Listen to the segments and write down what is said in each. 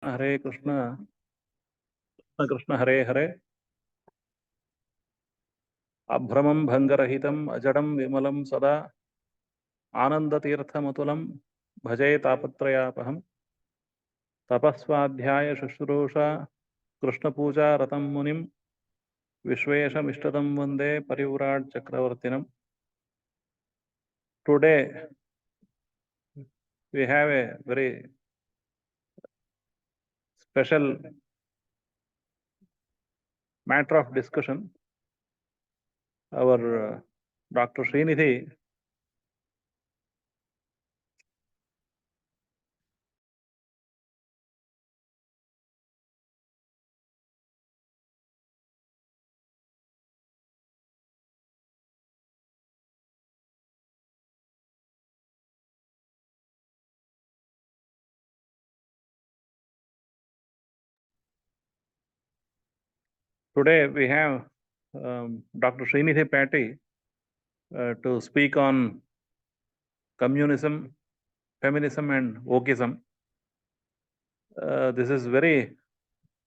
Hare Krishna, Krishna Krishna Hare Hare, Abhramam Bhangarahitam Ajadam Vimalam Sada, Anandatirthamatulam, Bhajay Tapatrayapaham, Tapaswadhyaya Shushrusha, Krishna Puja Ratam Munim, Vishvesham Ishtadam Vande Parivrad Chakravartinam. Today we have a very special matter of discussion. Our Dr. Srinidhi Today we have Dr. Srinidhi Pyati to speak on communism, feminism and wokism. This is very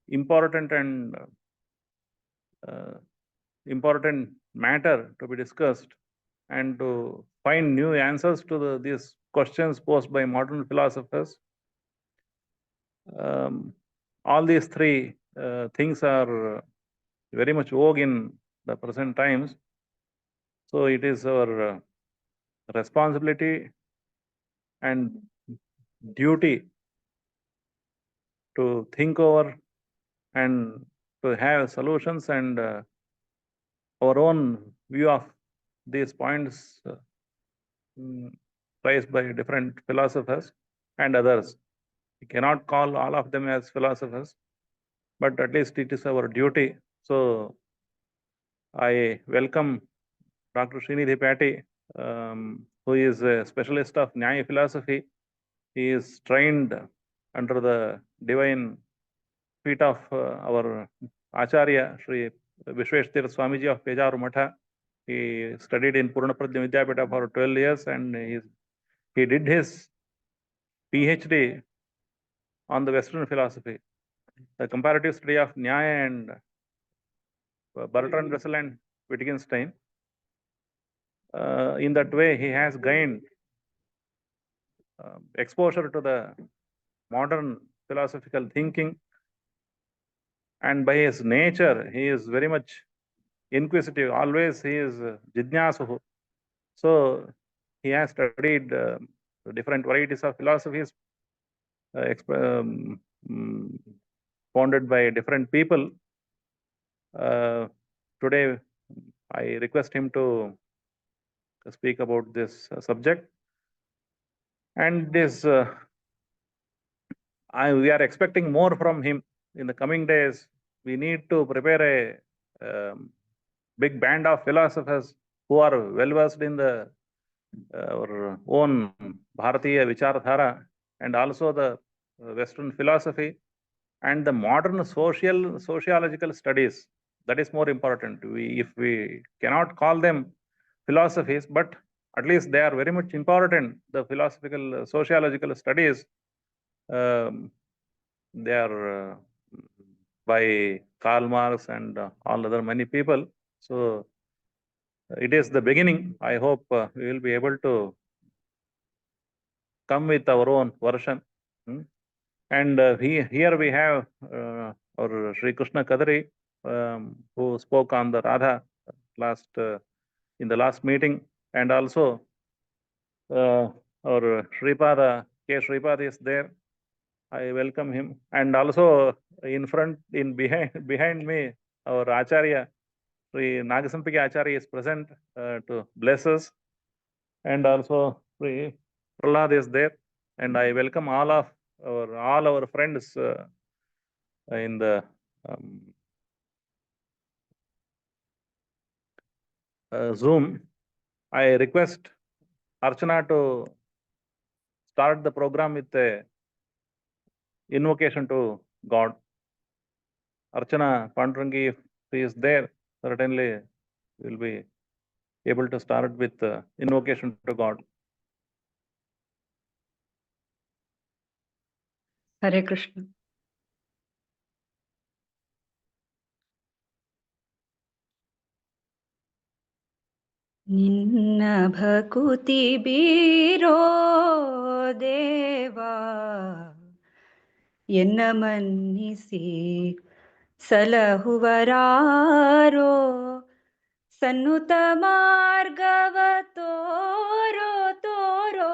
important and important matter to be discussed and to find new answers to these questions posed by modern philosophers. All these three things are very much vogue in the present times. So it is our responsibility and duty to think over and to have solutions and our own view of these points raised by different philosophers and others. We cannot call all of them as philosophers, but at least it is our duty. So I welcome Dr. Srinidhi Pyati, who is a specialist of Nyaya philosophy. He is trained under the divine feet of our Acharya, Sri Vishweshtir Swamiji of Pejaru Matha. He studied in Poornaprajna Vidyapita for 12 years and he did his PhD on the Western philosophy, the comparative study of Nyaya and Bertrand Russell and Wittgenstein. In that way, he has gained exposure to the modern philosophical thinking, and by his nature, he is very much inquisitive. Always he is jidnyasu. So he has studied different varieties of philosophies founded by different people. Today, I request him to speak about this subject. And this, we are expecting more from him in the coming days. We need to prepare a big band of philosophers who are well versed in the our own Bharatiya Vichardhara and also the Western philosophy and the modern sociological studies. That is more important. If we cannot call them philosophies, but at least they are very much important. The philosophical, sociological studies, they are by Karl Marx and all other many people. So it is the beginning. I hope we will be able to come with our own version. And here we have our Sri Krishna Kadari, who spoke on the Radha in the last meeting, and also our Sripada, K. Sripada is there. I welcome him, and also behind me, our Acharya, Sri Nagasampiki Acharya is present to bless us, and also Sri Prahlad is there, and I welcome all our friends in the Zoom. I request Archana to start the program with a invocation to God. Archana Pandurangi, if he is there, certainly will be able to start with invocation to God. Hare Krishna. ನಿನ್ನ ಭಕುತಿ ಬೀರೋ ದೇವಾ ಎನ್ನ ಮನ್ನಿಸಿ ಸಲಹುವರಾರೋ ಸನ್ನುತ ಮಾರ್ಗವ ತೋರೋ ತೋರೋ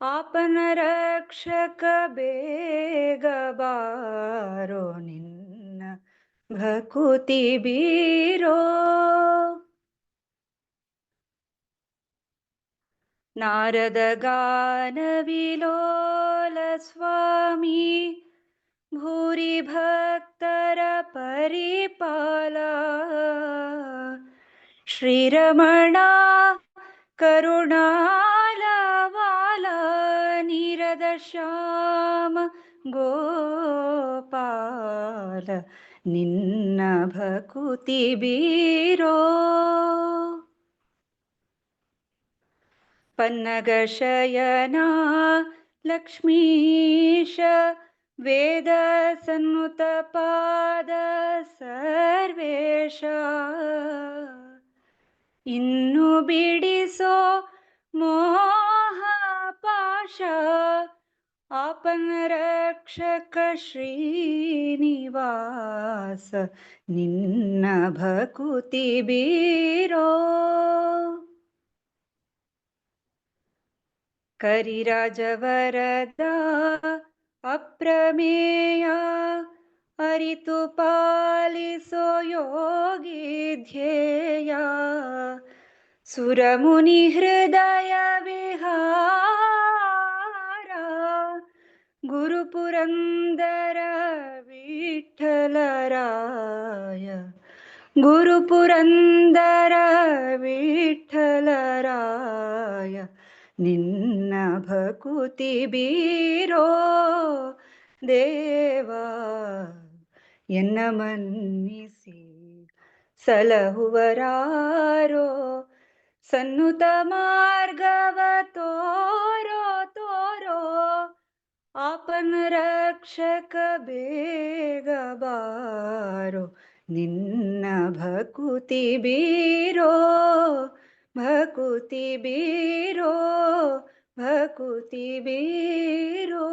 ಆಪನ ರಕ್ಷಕ ಬೇಗ ಬಾರೋ ನಿನ್ನ ಭಕುತಿ ಬೀರೋ ನಾರದ ಗಾನ ವಿಲೋಲ ಸ್ವಾಮಿ ಭೂರಿ ಭಕ್ತರ ಪರಿಪಾಲ ಶ್ರೀರಮಣ ಕರುಣಾಲವಾಲ ನೀರದ ಶ್ಯಾಮ ಗೋಪಾಲ ನಿನ್ನ ಭಕುತಿ ಬೀರೋ ಪನ್ನಗ ಶಯನ ಲಕ್ಷ್ಮೀಶ ವೇದ ಸನ್ನುತ ಪಾದ ಸರ್ವೇಶ ಇನ್ನು ಬಿಡಿಸೋ ಮೋಹ ಪಾಶ ಆಪನ ರಕ್ಷಕ ಶ್ರೀನಿವಾಸ ನಿನ್ನ ಭಕುತಿ ಬೀರೋ ಕರಿರಾಜವರದ ಅಪ್ರಮೇಯ ಅರಿತು ಪಾಲಿಸೋ ಯೋಗಿ ಧ್ಯೇಯ ಸುರಮುನಿ ಹೃದಯ ವಿಹಾರ ಗುರು ಪುರಂದರ ವಿಠಲರಾಯ ಗುರು ಪುರಂದರ ವಿಠಲರಾಯ ನಿನ್ನ ಭಕುತಿ ಬೀರೋ ದೇವಾ ಎನ್ನ ಮನ್ನಿಸಿ ಸಲಹುವರಾರೋ ಸನ್ನುತ ಮಾರ್ಗವ ತೋರೋ ತೋರೋ ಆಪನ ರಕ್ಷಕ ಬೇಗ ಬಾರೋ ನಿನ್ನ ಭಕುತಿ ಬೀರೋ ಭಕುತಿ ಬೀರೋ ಭಕುತಿ ಬೀರೋ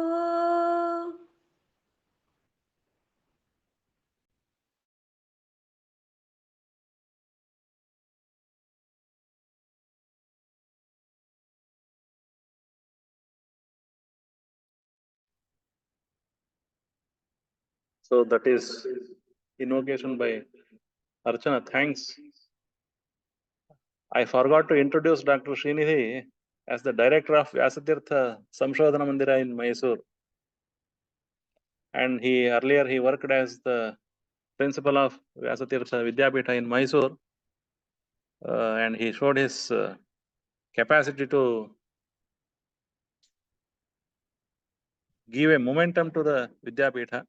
So that is invocation by Archana. Thanks. I forgot to introduce Dr. Srinidhi as the director of Vyasatirtha Samshodhana Mandira in Mysore. And earlier he worked as the principal of Vyasatirtha Vidyapitha in Mysore. And he showed his capacity to give a momentum to the Vidyapitha.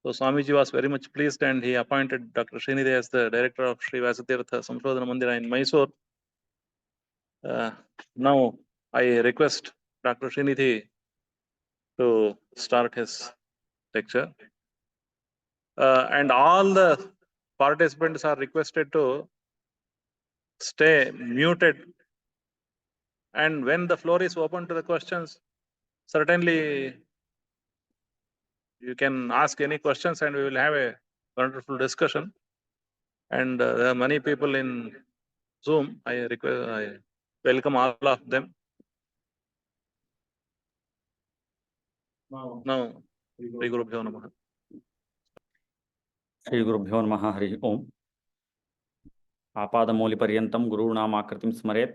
So Swamiji was very much pleased and he appointed Dr. Srinidhi as the director of Sri Vyasatirtha Samshodhana Mandira in Mysore. Now I request Dr. Srinidhi to start his lecture. And all the participants are requested to stay muted. And when the floor is open to the questions, certainly you can ask any questions and we will have a wonderful discussion. And there are many people in Zoom. I welcome all of them. Now, Shri Gurubhyo Namaha. Shri Gurubhyo Namaha Hari Om. Apadamoli Paryantam Gurunamakratim Smaret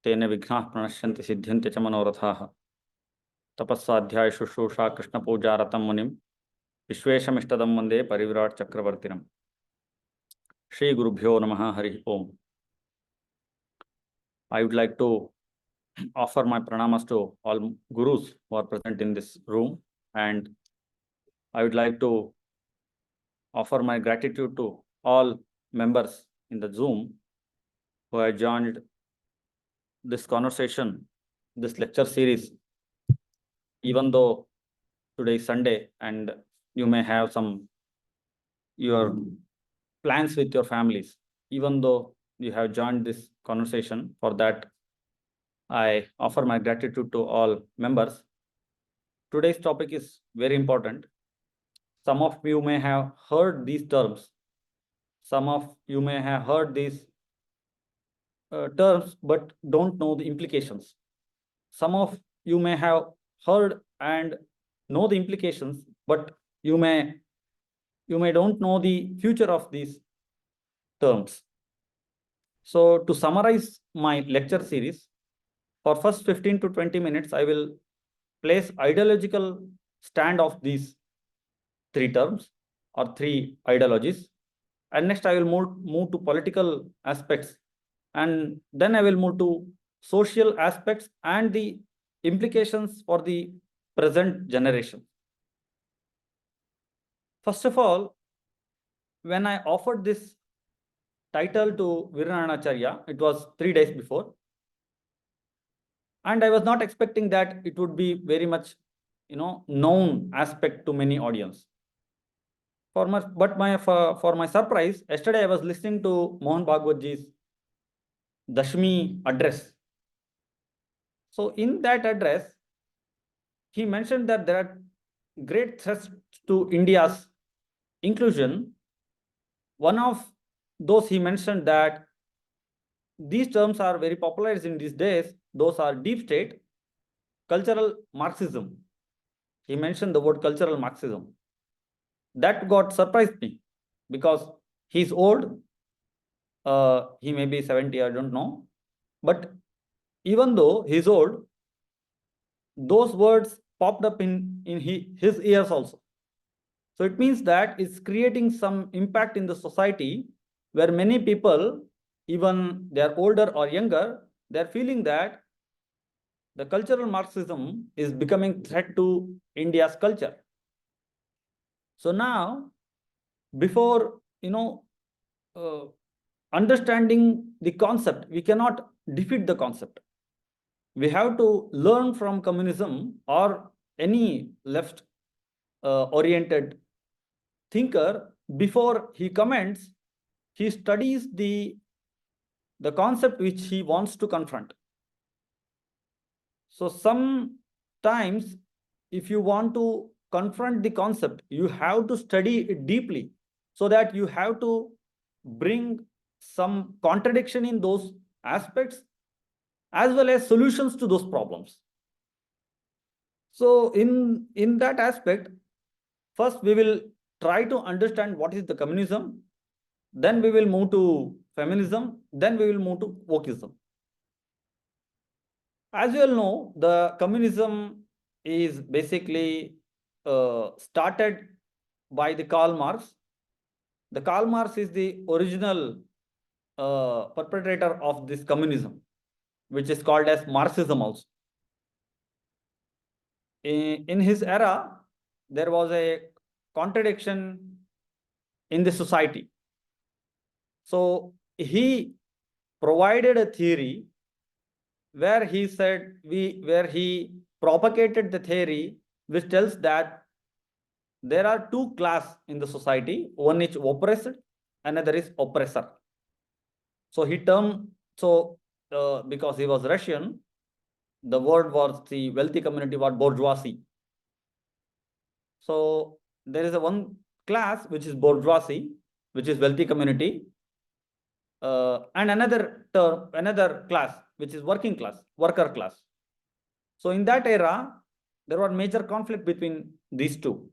Tene Vignah Pranashyanti Siddhyanti Cha Manorathaha Tapassadhyaya Shushusha Krishna Pujaratam Munim Vishweshamistadam Vande Parivirat Chakravartinam. Shri Gurubhyo Namaha Hari Om. I would like to offer my pranamas to all gurus who are present in this room, and I would like to offer my gratitude to all members in the Zoom who have joined this conversation, this lecture series. Even though today is Sunday and you may have your plans with your families, even though you have joined this conversation. For that, I offer my gratitude to all members. Today's topic is very important. Some of you may have heard these terms. Some of you may have heard these terms, but don't know the implications. Some of you may have heard and know the implications, but you may don't know the future of these terms. So to summarize my lecture series, for first 15 to 20 minutes, I will place ideological stand of these three terms or three ideologies. And next I will move to political aspects. And then I will move to social aspects and the implications for the present generation. First of all, when I offered this title to Viranacharya, it was 3 days before. And I was not expecting that it would be very much, known aspect to many audience. For my surprise, yesterday I was listening to Mohan Bhagwatji's Dashmi address. So in that address, he mentioned that there are great threats to India's inclusion. One of those he mentioned that these terms are very popular in these days. Those are deep state, cultural Marxism. He mentioned the word cultural Marxism. That got surprised me because he's old. He may be 70, I don't know. But even though he's old, those words popped up in his ears also. So it means that it's creating some impact in the society where many people, even they're older or younger, they're feeling that the cultural Marxism is becoming threat to India's culture. So now, before understanding the concept, we cannot defeat the concept. We have to learn from communism or any left oriented thinker. Before he comments, he studies the concept which he wants to confront. So sometimes if you want to confront the concept, you have to study it deeply, so that you have to bring some contradiction in those aspects as well as solutions to those problems. So in that aspect, first we will try to understand what is the communism, then we will move to feminism, then we will move to Wokism. As you all know, the communism is basically started by the Karl Marx. The Karl Marx is the original perpetrator of this communism, which is called as Marxism also. In his era, there was a contradiction in the society. So he provided a theory where he propagated the theory which tells that there are two classes in the society. One is oppressed, another is oppressor. So because he was Russian, the word was the wealthy community was bourgeoisie. So there is one class which is bourgeoisie, which is wealthy community, and another class which is working class, worker class. So in that era, there was major conflict between these two.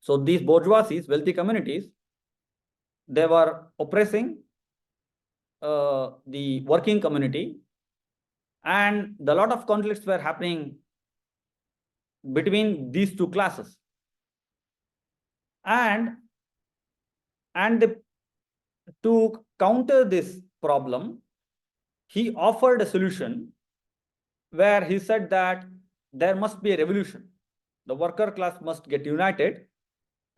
So these bourgeoisies, wealthy communities, they were oppressing the working community, and a lot of conflicts were happening between these two classes. And to counter this problem, he offered a solution where he said that there must be a revolution. The worker class must get united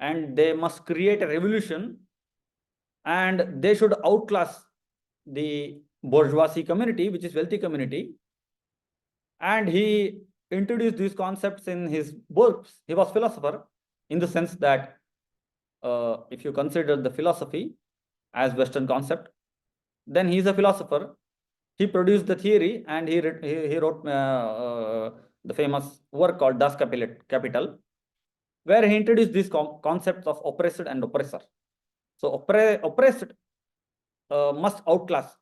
and they must create a revolution, and they should outclass the bourgeoisie community, which is wealthy community. And he introduced these concepts in his books. He was a philosopher in the sense that if you consider the philosophy as Western concept, then he is a philosopher. He produced the theory, and he wrote the famous work called Das Kapital, where he introduced these concepts of oppressed and oppressor. So oppressed must outclass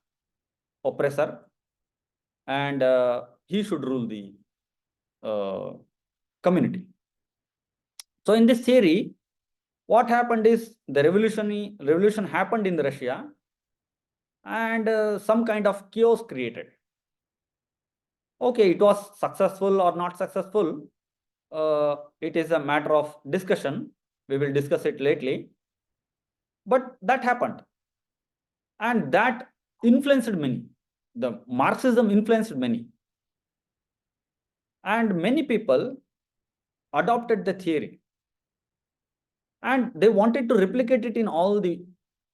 oppressor, and he should rule the community. So in this theory, what happened is the revolution happened in Russia, and some kind of chaos created. Okay, it was successful or not successful. It is a matter of discussion. We will discuss it lately. But that happened. And that influenced many. The Marxism influenced many. And many people adopted the theory. And they wanted to replicate it in all the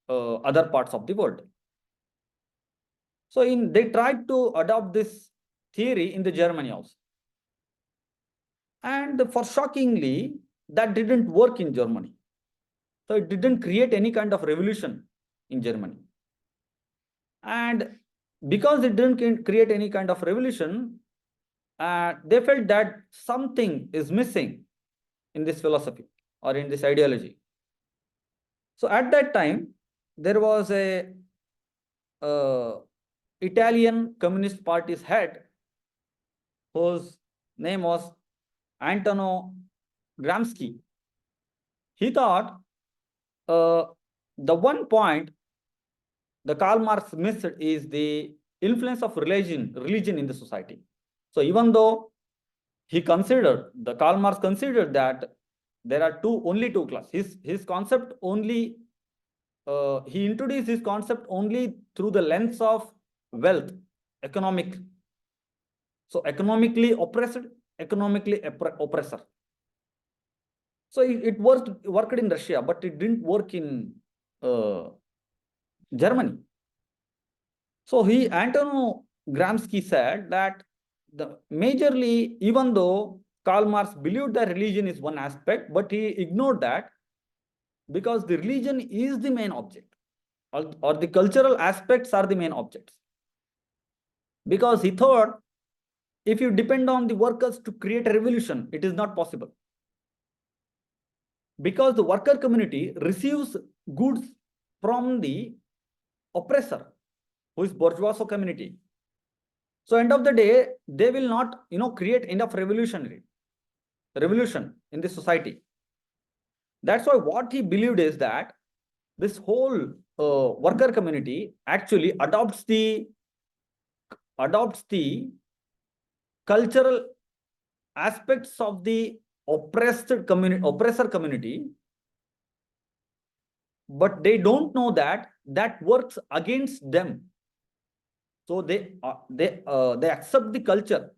other parts of the world. So they tried to adopt this theory in the Germany also. And for shockingly, that didn't work in Germany. So it didn't create any kind of revolution in Germany. And because it didn't create any kind of revolution, they felt that something is missing in this philosophy or in this ideology. So at that time, there was a Italian Communist Party's head, whose name was Antonio Gramsci. He thought the one point the Karl Marx missed is the influence of religion in the society. So even though Karl Marx considered that there are only two classes, his concept only, he introduced his concept only through the lens of wealth, economic. So economically oppressed, economically oppressor. So it worked in Russia, but it didn't work in Germany. So Antonio Gramsci said that majorly, even though Karl Marx believed that religion is one aspect, but he ignored that because the religion is the main object, or the cultural aspects are the main objects. Because he thought, if you depend on the workers to create a revolution, it is not possible. Because the worker community receives goods from the oppressor, who is bourgeois community. So end of the day, they will not, create enough revolution in the society. That's why what he believed is that this whole worker community actually adopts the cultural aspects of the oppressor community, but they don't know that works against them. So they accept the culture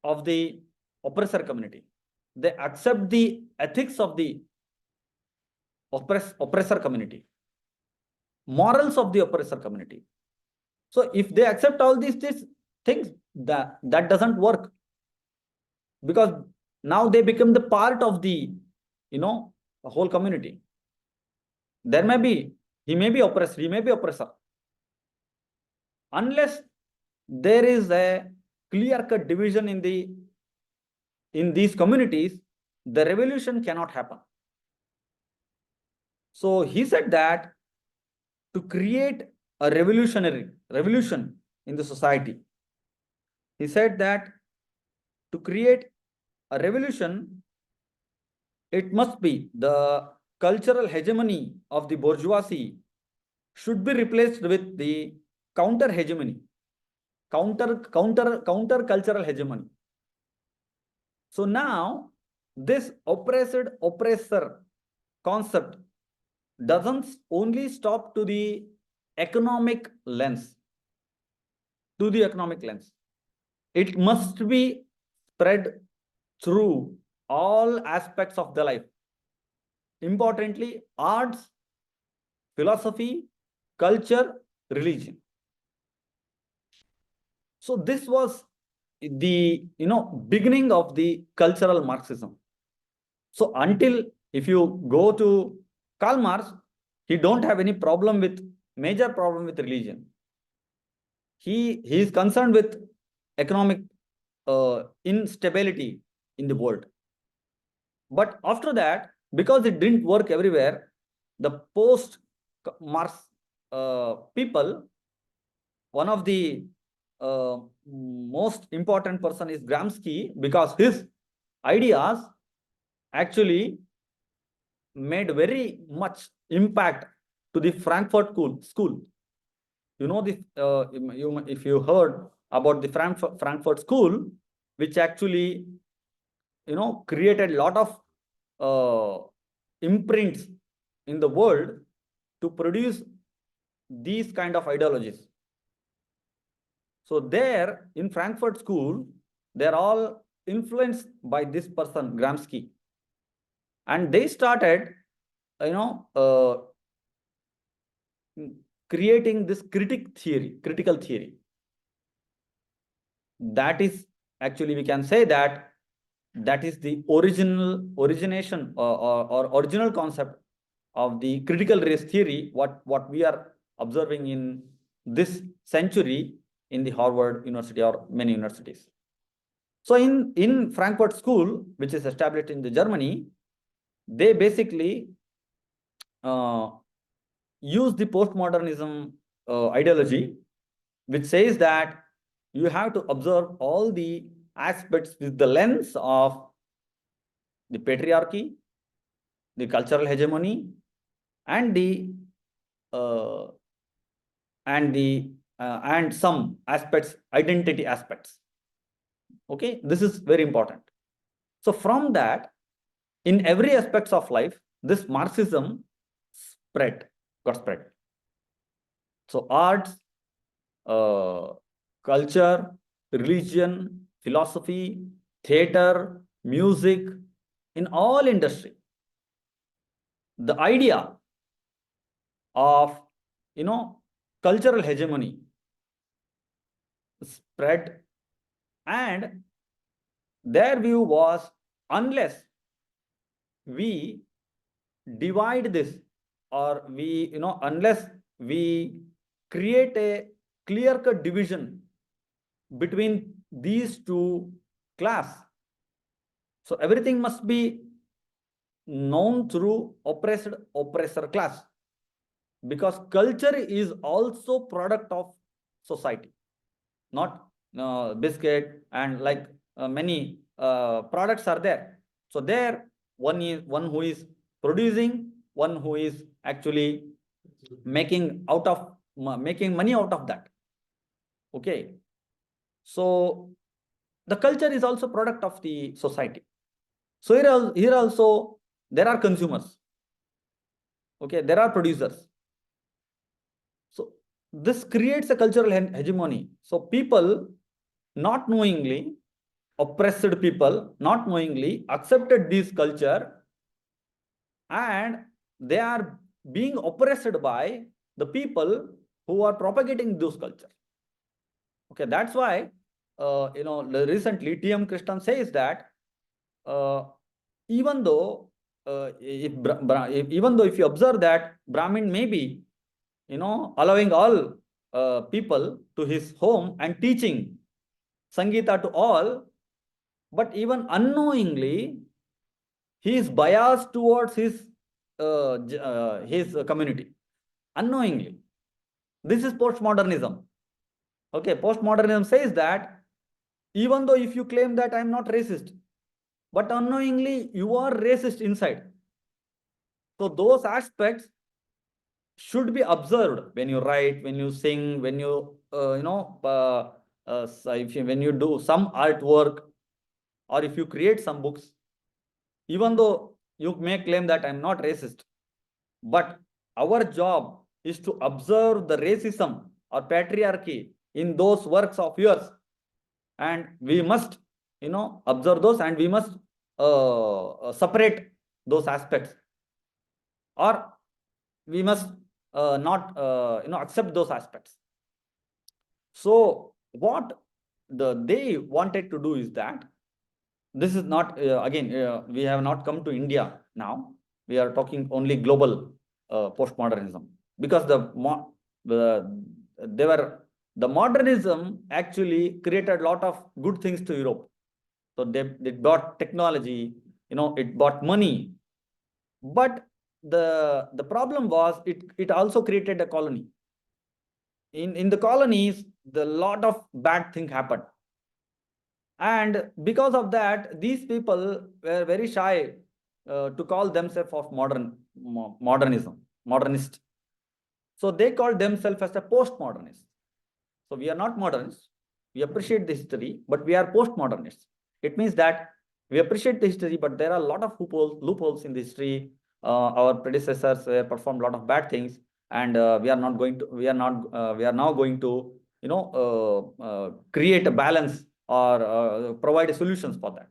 of the oppressor community. They accept the ethics of the oppressor community, morals of the oppressor community. So if they accept all these things, that doesn't work, because now they become the part of the whole community. He may be oppressed, he may be oppressor. Unless there is a clear-cut division in these communities, the revolution cannot happen. So he said that to create a revolution in the society, he said that to create a revolution, it must be the cultural hegemony of the bourgeoisie should be replaced with the counter hegemony, counter cultural hegemony. So now this oppressor concept doesn't only stop to the economic lens. It must be spread through all aspects of the life. Importantly, arts, philosophy, culture, religion. So this was the beginning of the cultural Marxism. So if you go to Karl Marx, he don't have any major problem with religion. he is concerned with economic instability in the world. But after that, because it didn't work everywhere, the post-Marx people, one of the most important person is Gramsci, because his ideas actually made very much impact to the Frankfurt School. You know, this, if you heard about the Frankfurt School, which actually, created a lot of imprints in the world to produce these kind of ideologies. So there in Frankfurt School, they're all influenced by this person, Gramsci. And they started, creating this critical theory. That is actually, we can say that is the origination or original concept of the critical race theory, what we are observing in this century in the Harvard University or many universities. So in Frankfurt School, which is established in the Germany, they basically use the postmodernism ideology, which says that you have to observe all the aspects with the lens of the patriarchy, the cultural hegemony, and some aspects, identity aspects. Okay, this is very important. So from that, in every aspects of life, this Marxism got spread. So arts, culture, religion, philosophy, theater, music, in all industry, the idea of, cultural hegemony spread, and their view was, unless we divide this, or unless we create a clear-cut division between these two classes, so everything must be known through oppressor class, because culture is also product of society, not biscuit and like many products are there. So there, one who is producing, one who is actually making money out of that. Okay, so the culture is also product of the society. So here also there are consumers. Okay, there are producers. So this creates a cultural hegemony. So people, not knowingly, oppressed people, not knowingly accepted this culture, and they are being oppressed by the people who are propagating those culture. Okay, that's why recently T.M. Krishna says that even though if you observe that Brahmin may be allowing all people to his home and teaching Sangeeta to all, but even unknowingly he is biased towards his community, unknowingly. This is postmodernism. Okay, postmodernism says that even though if you claim that I am not racist, but unknowingly you are racist inside. So those aspects should be observed when you write, when you sing, when you when you do some artwork, or if you create some books. Even though you may claim that I'm not racist, but our job is to observe the racism or patriarchy in those works of yours, and we must observe those, and we must separate those aspects, or we must not accept those aspects. So what they wanted to do is that, this is not again we have not come to India now, we are talking only global postmodernism, because they were the modernism actually created a lot of good things to Europe. So they brought technology, it brought money. But the problem was it also created a colony. In the colonies, the lot of bad thing happened. And because of that, these people were very shy to call themselves of modernist. So they called themselves as a postmodernist. So we are not modernists. We appreciate the history, but we are postmodernists. It means that we appreciate the history, but there are a lot of loopholes in the history. Our predecessors performed a lot of bad things, and we are now going to create a balance or provide solutions for that.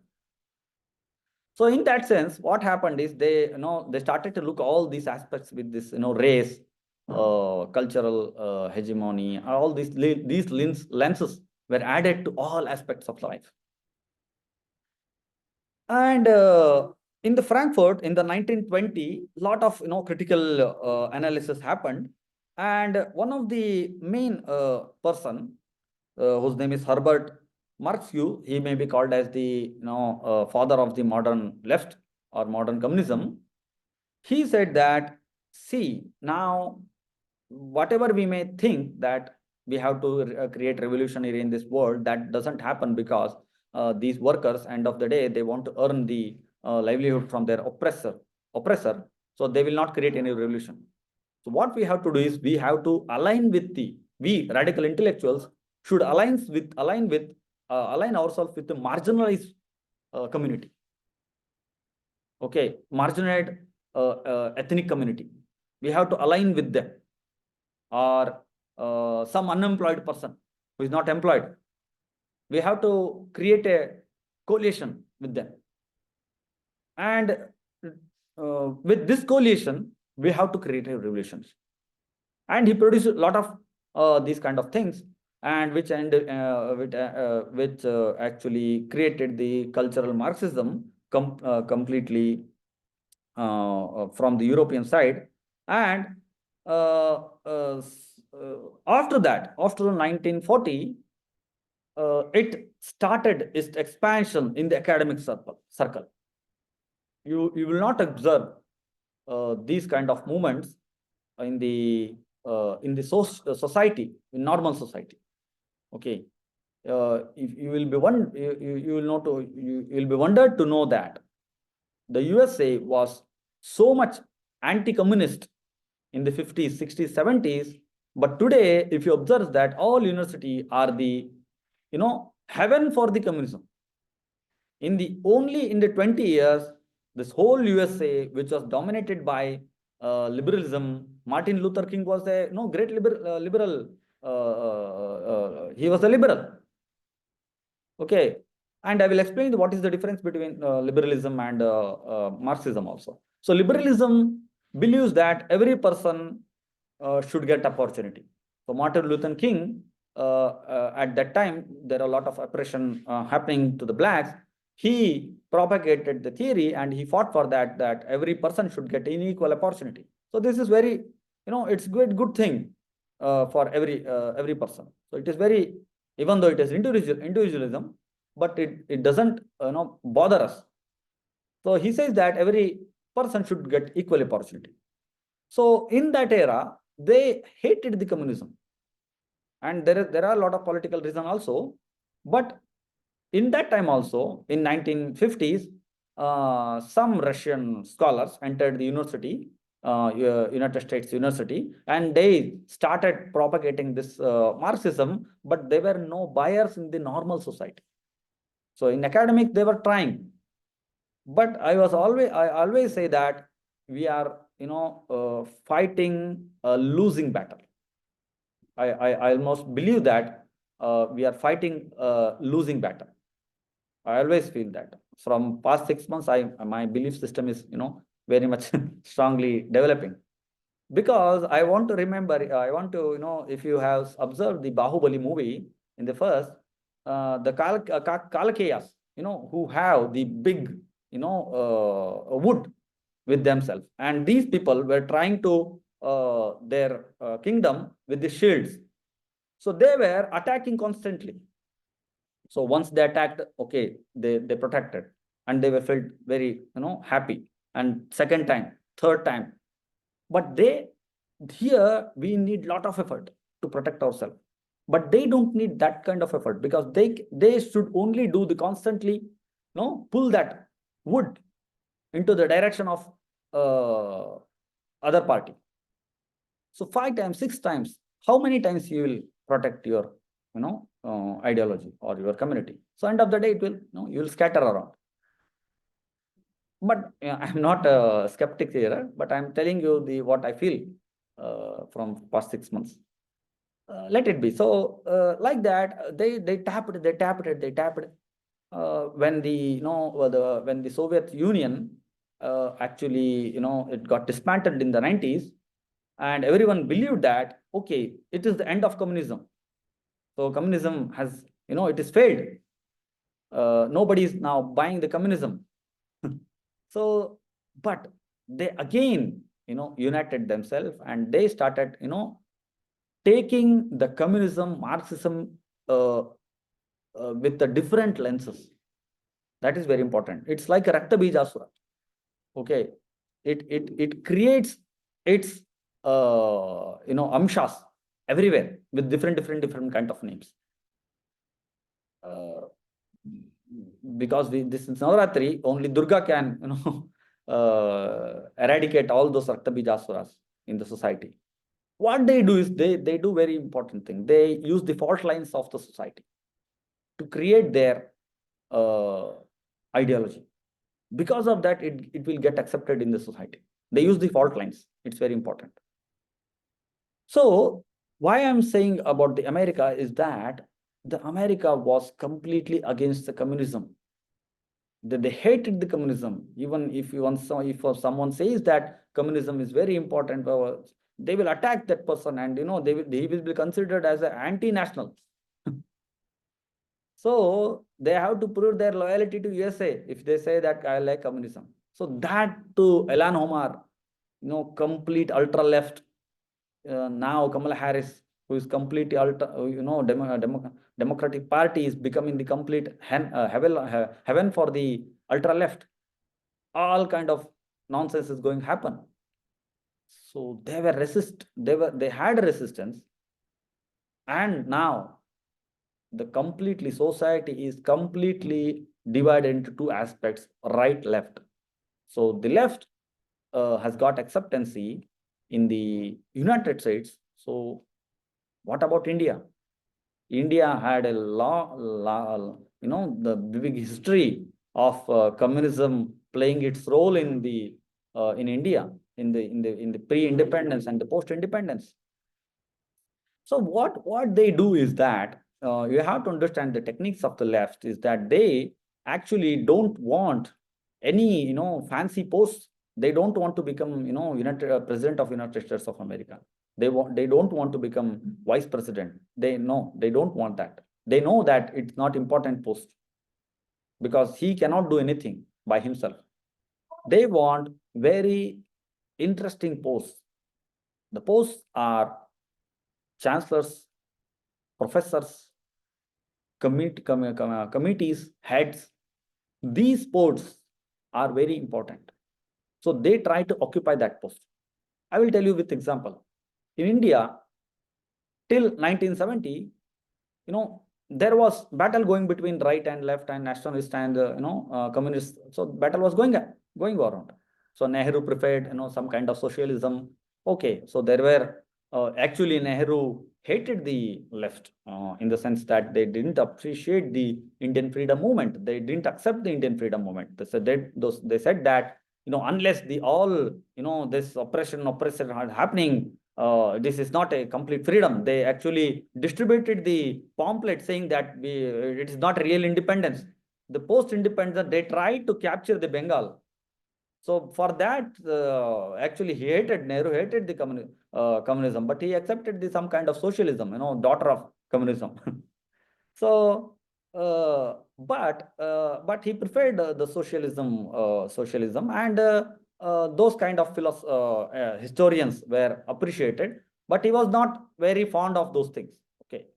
So in that sense, what happened is they started to look all these aspects with this race, cultural hegemony, all these lenses were added to all aspects of life. And in the Frankfurt in the 1920, lot of critical analysis happened, and one of the main person whose name is Herbert Marxism, he may be called as the father of the modern left or modern communism. He said that, see, now whatever we may think that we have to create revolutionary in this world, that doesn't happen, because these workers, end of the day, they want to earn the livelihood from their oppressor. So they will not create any revolution. So what we have to do is we have to align with we radical intellectuals should align ourselves with the marginalized community. Okay, marginalized ethnic community. We have to align with them, or some unemployed person who is not employed. We have to create a coalition with them. And with this coalition, we have to create a revolution. And he produced a lot of these kind of things, and which actually created the cultural Marxism completely from the European side. And after that, after 1940, it started its expansion in the academic circle. You will not observe these kind of movements in the society, in normal society. Okay, if you will be you will be wondered to know that the USA was so much anti-communist in the 50s, 60s, 70s, but today, if you observe that all universities are the heaven for the communism. Only in the 20 years, this whole USA, which was dominated by liberalism. Martin Luther King was a great liberal. He was a liberal. Okay, and I will explain what is the difference between liberalism and Marxism also. So liberalism believes that every person should get opportunity. So Martin Luther King, at that time, there are a lot of oppression happening to the blacks. He propagated the theory and he fought for that every person should get an equal opportunity. So this is very, it's good thing for every person. So it is very, even though it is individualism, but it doesn't bother us. So he says that every person should get equal opportunity. So in that era, they hated the communism. And there are a lot of political reasons also. But in that time also, in 1950s, some Russian scholars entered the university, United States University, and they started propagating this Marxism, but there were no buyers in the normal society. So in academic, they were trying. But I always say that we are, fighting a losing battle. I almost believe that we are fighting a losing battle. I always feel that. From past 6 months, my belief system is, very much strongly developing. Because I want to remember, if you have observed the Bahubali movie in the first, the Kalakeyas, who have the big, wood with themselves. And these people were trying to their kingdom with the shields. So they were attacking constantly. So once they attacked, okay, they protected, and they were felt very, happy. And second time, third time, but here we need lot of effort to protect ourselves. But they don't need that kind of effort, because they should only do the constantly, pull that wood into the direction of other party. So 5 times, 6 times, how many times you will protect your, ideology or your community? So end of the day, it will, you will scatter around. But I'm not a skeptic here, but I'm telling you what I feel from past 6 months. Let it be. So like that, they tapped it. When the when the Soviet Union actually it got dismantled in the 90s, and everyone believed that okay, it is the end of communism. So communism has it is failed. Nobody is now buying the communism. So, but they again united themselves, and they started taking the communism, Marxism with the different lenses. That is very important. It's like a Rakta Bijasura. Okay, it creates its amshas everywhere with different kind of names. Because this is Navaratri, only Durga can eradicate all those Rakta Bijasuras in the society. What they do is they do very important thing. They use the fault lines of the society to create their ideology. Because of that, it will get accepted in the society. They use the fault lines. It's very important. So why I'm saying about the America is that the America was completely against the communism. They hated the communism. Even if someone says that communism is very important, they will attack that person, and he will be considered as an anti-national. So they have to prove their loyalty to USA if they say that I like communism. So that to Ilhan Omar, complete ultra left. Now Kamala Harris, who is completely ultra, Democratic Party is becoming the complete heaven for the ultra left. All kind of nonsense is going to happen. So they had resistance, and now the society is completely divided into two aspects: right, left. So the left has got acceptancy in the United States. So what about India? India had a the big history of communism playing its role in the in India in the pre-independence and the post-independence. So what they do is that you have to understand the techniques of the left is that they actually don't want any fancy posts. They don't want to become president of United States of America. They don't want to become vice president. They don't want that. They know that it's not important post, because he cannot do anything by himself. They want very interesting posts. The posts are chancellors, professors, committees, heads. These posts are very important. So they try to occupy that post. I will tell you with example. In India, till 1970, there was battle going between right and left and nationalist and communist. So battle was going around. So Nehru preferred some kind of socialism. Okay, so there were actually Nehru hated the left in the sense that they didn't appreciate the Indian freedom movement. They didn't accept the Indian freedom movement. They said that unless this oppression are happening, this is not a complete freedom. They actually distributed the pamphlet saying that it is not real independence. The post-independence, they tried to capture the Bengal. So for that, actually Nehru hated the communism, but he accepted some kind of socialism, daughter of communism. So, but he preferred the socialism, and those kind of historians were appreciated, but he was not very fond of those things. Okay,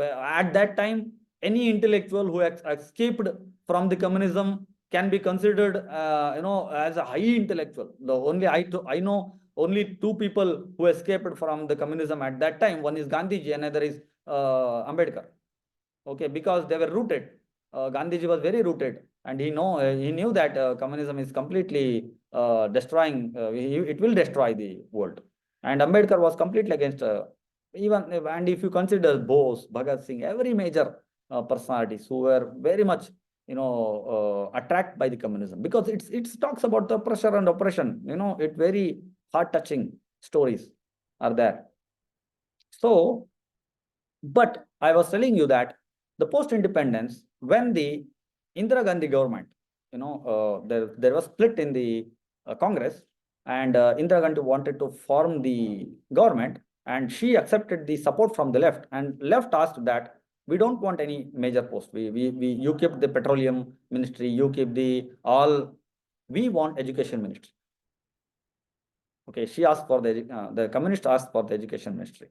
At that time, any intellectual who escaped from the communism can be considered, as a high intellectual. The only I know only two people who escaped from the communism at that time. One is Gandhiji, another is Ambedkar. Okay, because they were rooted. Gandhiji was very rooted, and he knew that communism is completely destroying. It will destroy the world. And Ambedkar was completely against. And if you consider Bose, Bhagat Singh, every major personalities who were very much attracted by the communism, because it talks about the pressure and oppression. It very heart touching stories are there. So, but I was telling you that the post-independence, when the Indira Gandhi government, there was split in the Congress, and Indira Gandhi wanted to form the government, and she accepted the support from the left, and left asked that we don't want any major post. You keep the petroleum ministry, you keep we want education ministry. Okay, she asked for the communist asked for the education ministry.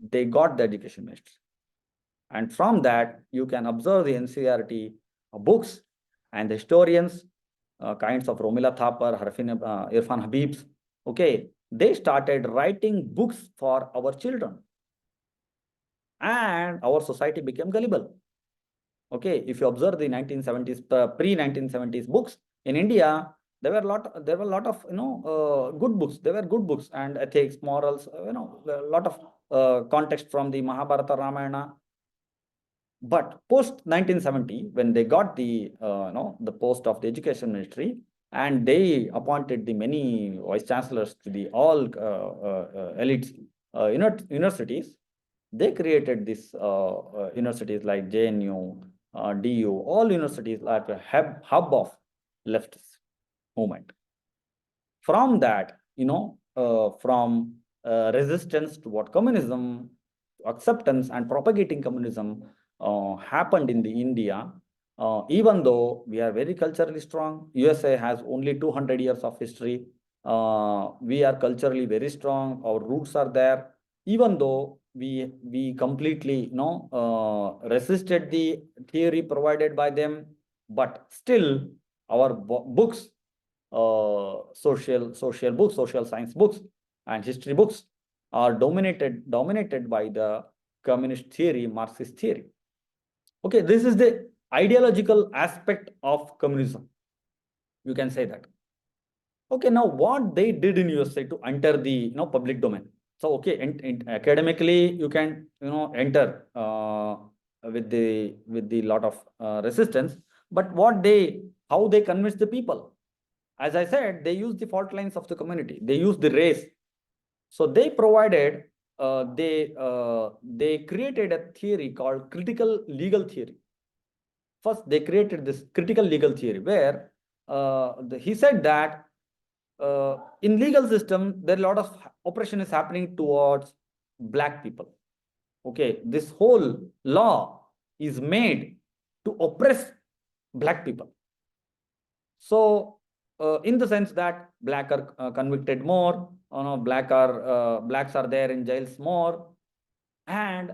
They got the education ministry. And from that, you can observe the NCERT books and the historians, kinds of Romila Thapar, Irfan Habibs. Okay, they started writing books for our children. And our society became gullible. Okay, if you observe the 1970s, pre-1970s books in India, there were a lot of good books. There were good books and ethics, morals, a lot of context from the Mahabharata, Ramayana. But post 1970, when they got the post of the education ministry, and they appointed the many vice chancellors to the all elite universities, they created this universities like JNU, DU, all universities like a hub of leftist movement. From that, from resistance to what communism, acceptance and propagating communism happened in the India. Even though we are very culturally strong, USA has only 200 years of history. We are culturally very strong. Our roots are there. Even though we completely resisted the theory provided by them, but still our books, social books, social science books, and history books are dominated by the communist theory, Marxist theory. Okay, this is the ideological aspect of communism. You can say that. Okay, now what they did in USA to enter the public domain. So okay, academically you can enter with the lot of resistance, but how they convince the people. As I said, they use the fault lines of the community. They use the race. So they provided, they created a theory called critical legal theory. First, they created this critical legal theory where he said that in legal system, there are a lot of oppression is happening towards black people. Okay, this whole law is made to oppress black people. So, in the sense that black are convicted more, blacks are there in jails more, and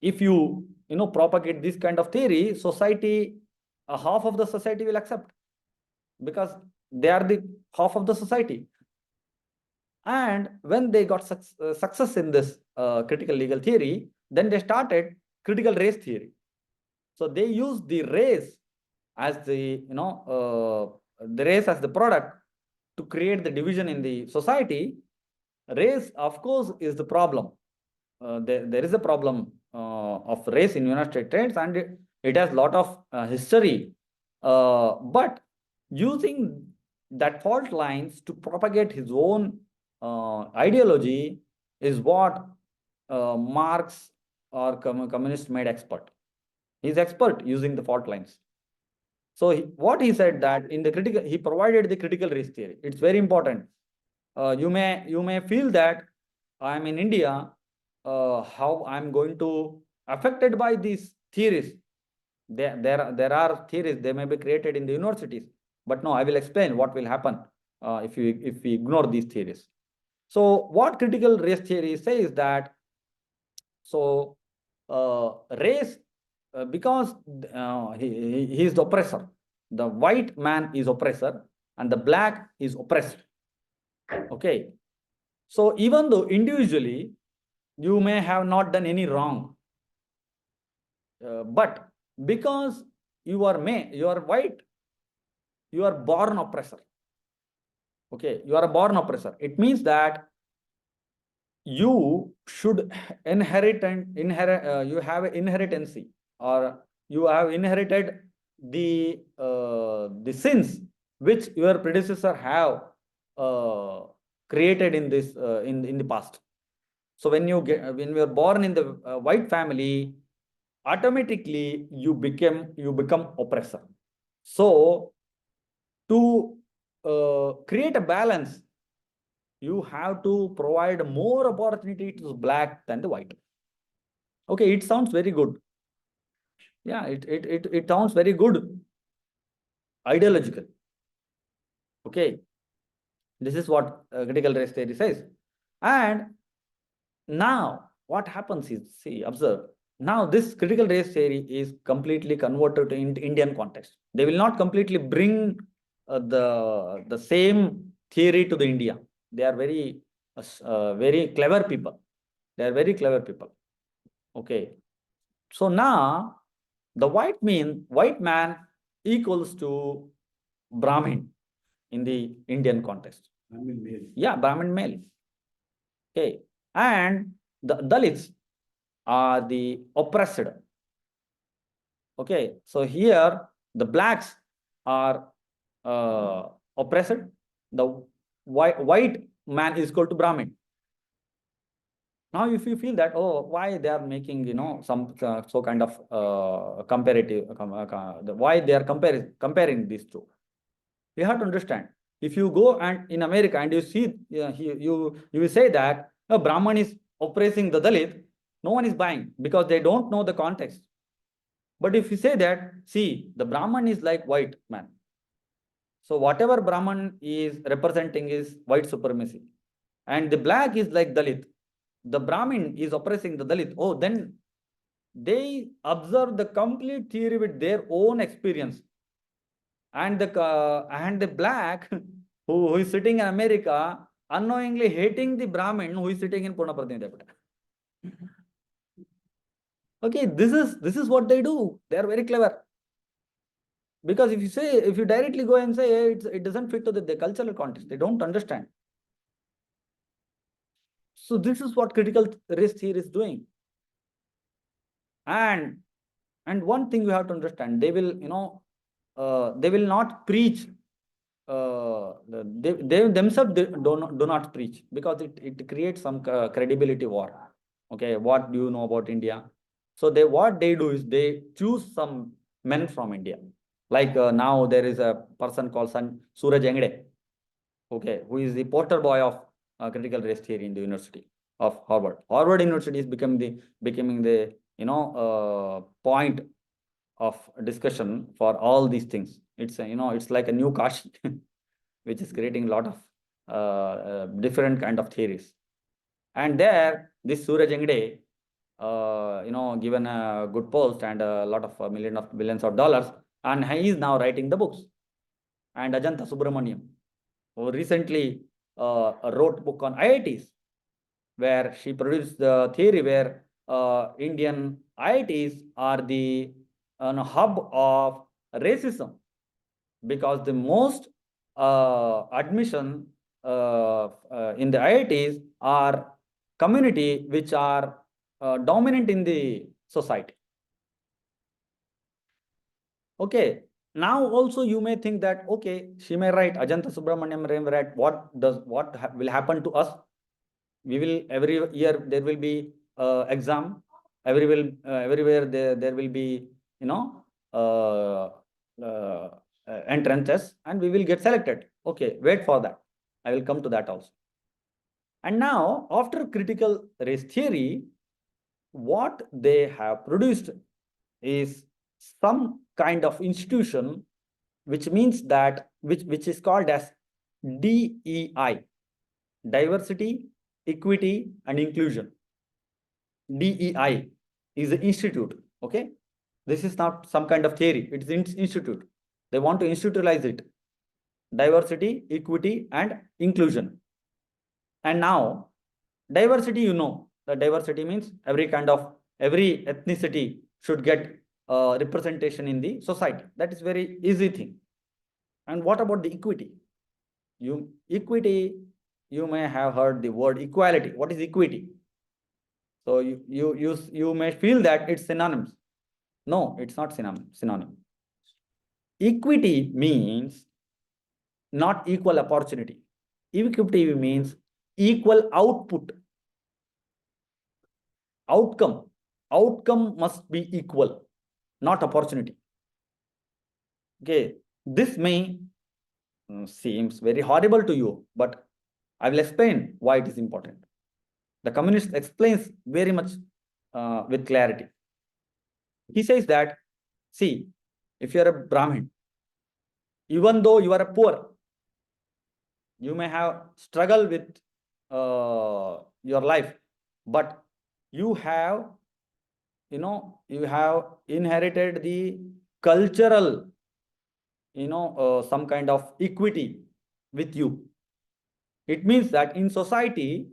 if you propagate this kind of theory, society, half of the society will accept, because they are the half of the society. And when they got success in this critical legal theory, then they started critical race theory. So they used the race as the race as the product to create the division in the society. Race, of course, is the problem. There is a problem of race in United States, and it has a lot of history. But using that fault lines to propagate his own ideology is what Marx or communist made expert. He's expert using the fault lines. So what he said that in the he provided the critical race theory. It's very important. You may feel that I'm in India, how I'm going to affected by these theories. There are theories, they may be created in the universities, but no, I will explain what will happen if we ignore these theories. So what critical race theory says that, so race, because he is the oppressor. The white man is oppressor and the black is oppressed. Okay. So even though individually you may have not done any wrong, but because you are white, you are born oppressor. Okay, you are a born oppressor. It means that you should inherit, you have an inheritancy, or you have inherited the sins which your predecessor have created in this in the past. So when you are born in the white family, automatically you become oppressor. So to create a balance, you have to provide more opportunity to the black than the white. Okay, it sounds very good. Yeah, it sounds very good. Ideological. Okay, this is what critical race theory says. And now what happens is, see, observe. Now this critical race theory is completely converted to Indian context. They will not completely bring the same theory to the India. They are very clever people. They are very clever people. Okay. So now the white man equals to Brahmin in the Indian context. Brahmin male. Yeah, Brahmin male. Okay. And the Dalits are the oppressed. Okay. So here the blacks are oppressed. The white man is equal to Brahmin. Now, if you feel that, oh, why they are making, some so kind of comparative, why they are comparing these two, you have to understand. If you go and in America and you see, you will say that Brahman is oppressing the Dalit, no one is buying because they don't know the context. But if you say that, see, the Brahman is like white man. So whatever Brahman is representing is white supremacy. And the black is like Dalit. The Brahmin is oppressing the Dalit. Oh, then they observe the complete theory with their own experience. And the black who is sitting in America unknowingly hating the Brahmin who is sitting in Poornaprajna. Okay, this is what they do. They are very clever. Because if you directly go and say it doesn't fit to the cultural context, they don't understand. So this is what critical race theory is doing. And one thing you have to understand, they will, they will not preach. They themselves do not preach, because it creates some credibility war. Okay, what do you know about India? So what they do is they choose some men from India. Like now there is a person called Suraj Engde, okay, who is the poster boy of critical race theory in the University of Harvard. Harvard University is becoming the point of discussion for all these things. It's it's like a new Kashi, which is creating a lot of different kind of theories. And there, this Suraj Engde, given a good post and a lot of billions of dollars, and he is now writing the books. And Ajanta Subramaniam, who recently wrote a book on IITs, where she produced the theory where Indian IITs are the hub of racism, because the most admission in the IITs are community which are dominant in the society. Okay. Now also you may think that, okay, she may write, Ajanta Subramaniam may write, what will happen to us? We will, every year there will be exam, everywhere there will be, entrances, and we will get selected. Okay, wait for that. I will come to that also. And now, after critical race theory, what they have produced is some kind of institution, which means that which is called as DEI, diversity, equity, and inclusion. DEI. is an institute. Okay, this is not some kind of theory. It is institute. They want to institutionalize it. Diversity, equity, and inclusion. And now, diversity, you know, the diversity means every ethnicity should get representation in the society. That is very easy thing. And what about the equity? Equity, you may have heard the word equality. What is equity? So you may feel that it's synonymous. No, it's not synonym. Equity means not equal opportunity. Equity means equal output. Outcome must be equal, not opportunity. Okay, this may seems very horrible to you, but I will explain why it is important. The communist explains very much with clarity. He says that, see, if you are a Brahmin, even though you are a poor, you may have struggled with your life, but you have inherited the cultural, some kind of equity with you. It means that in society,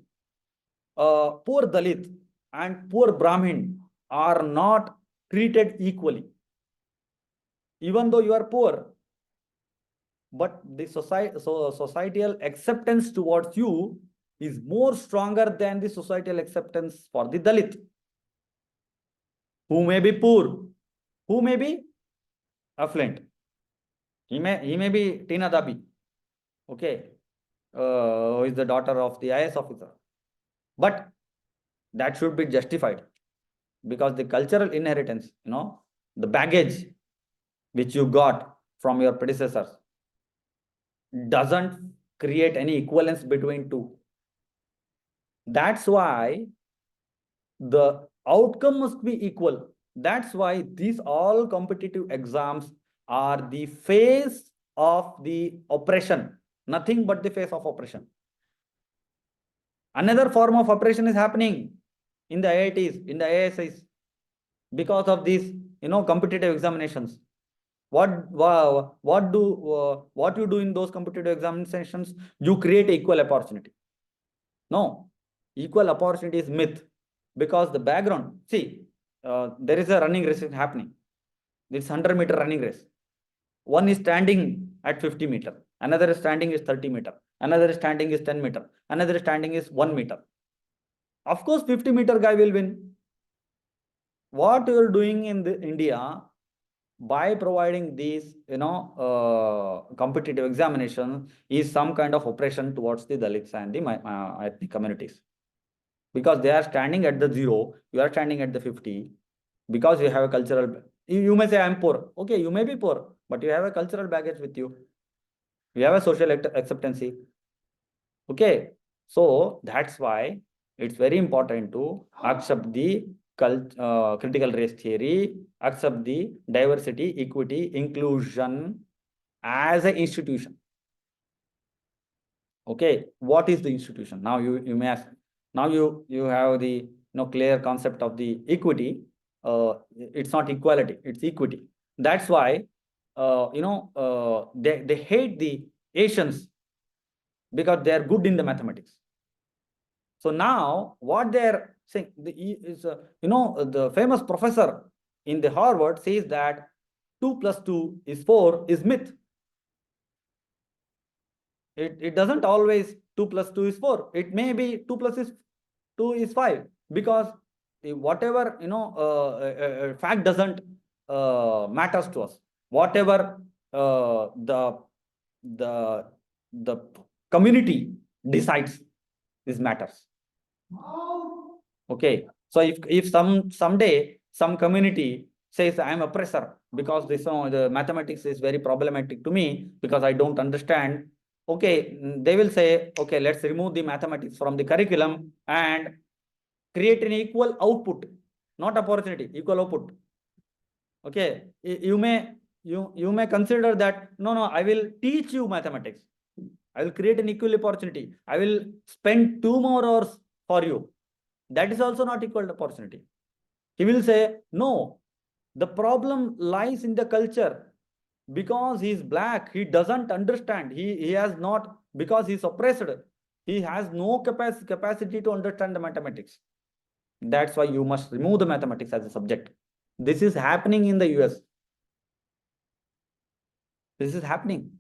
poor Dalit and poor Brahmin are not treated equally. Even though you are poor, but the societal acceptance towards you is more stronger than the societal acceptance for the Dalit, who may be poor, who may be affluent. He may be Tina Dabi, okay, who is the daughter of the IAS officer. But that should be justified, because the cultural inheritance, the baggage which you got from your predecessors doesn't create any equivalence between two. That's why the outcome must be equal. That's why these all competitive exams are the face of the oppression, nothing but the face of oppression. Another form of oppression is happening in the IITs, in the IISs, because of these, competitive examinations. What you do in those competitive examinations? You create equal opportunity. No, equal opportunity is myth, because the background, see, there is a running race happening. It's 100-meter running race. One is standing at 50 meter, another is standing is 30 meter, another is standing is 10 meter, another is standing is 1 meter. Of course, 50-meter guy will win. What you are doing in India by providing these, competitive examination is some kind of oppression towards the Dalits and the ethnic communities, because they are standing at the 0, you are standing at the 50, because you have a cultural. You may say I'm poor. Okay, you may be poor, but you have a cultural baggage with you. You have a social acceptance. Okay, so that's why it's very important to accept the critical race theory, accept the diversity, equity, inclusion as an institution. Okay, what is the institution? Now you may ask. Now you have the clear concept of the equity. It's not equality, it's equity. That's why they hate the Asians, because they are good in the mathematics. So now what they're saying is, the famous professor in the Harvard says that 2 + 2 is 4 is myth. It doesn't always 2 + 2 is 4. It may be 2 + 2 is 5, because whatever fact doesn't matters to us. Whatever the community decides is matters. Okay, so if someday some community says I'm oppressor because the mathematics is very problematic to me because I don't understand, okay, they will say, okay, let's remove the mathematics from the curriculum and create an equal output, not opportunity, equal output. Okay, you may consider that, no, I will teach you mathematics. I will create an equal opportunity. I will spend 2 more hours for you. That is also not equal opportunity. He will say, no, the problem lies in the culture. Because he is black, he doesn't understand. He has not, because he is oppressed, he has no capacity to understand the mathematics. That's why you must remove the mathematics as a subject. This is happening in the US. This is happening.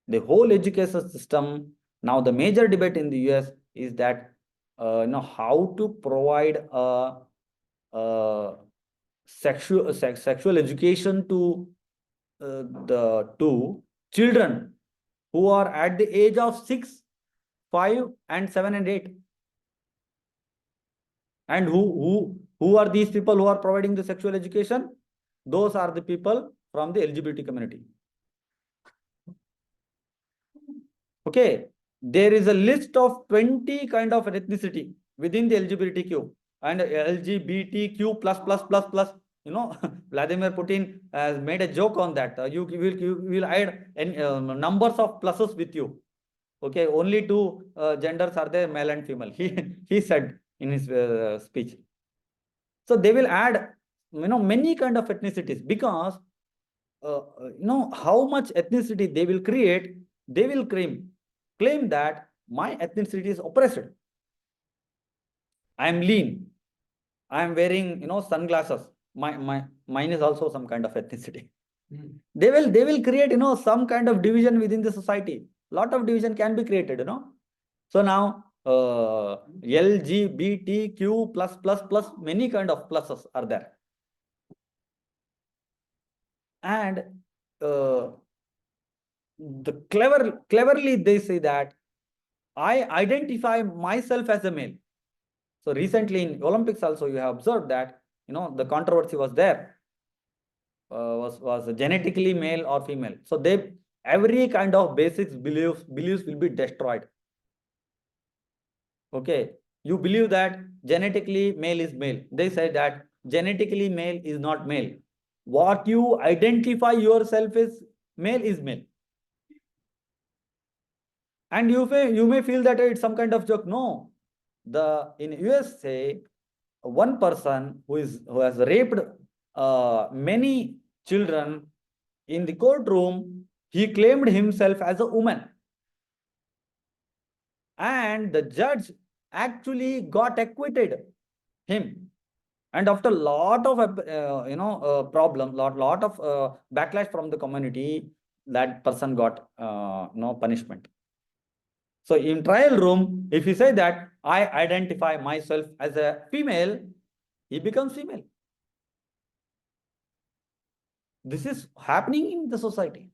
The whole education system, now the major debate in the US is that how to provide a sexual education to the children who are at the age of 6, 5, and 7 and 8. And who are these people who are providing the sexual education? Those are the people from the LGBT community. Okay, there is a list of 20 kind of ethnicity within the LGBTQ and LGBTQ plus. Vladimir Putin has made a joke on that. You will add numbers of pluses with you. Okay, only two genders are there, male and female. He said in his speech. So they will add many kind of ethnicities, because how much ethnicity they will create, they will claim that my ethnicity is oppressed. I am lean. I am wearing sunglasses. Mine is also some kind of ethnicity. They will create some kind of division within the society. Lot of division can be created. So now LGBTQ plus many kind of pluses are there. And cleverly they say that I identify myself as a male. So recently in Olympics also you have observed that the controversy was there. Was genetically male or female. So every kind of basics beliefs will be destroyed. Okay, you believe that genetically male is male. They say that genetically male is not male. What you identify yourself as male is male. And you may feel that it's some kind of joke. No, in USA, one person who has raped many children, in the courtroom, he claimed himself as a woman. And the judge actually got acquitted him. And after a lot of problem, lot of backlash from the community, that person got punishment. So in trial room, if he say that I identify myself as a female, he becomes female. This is happening in the society.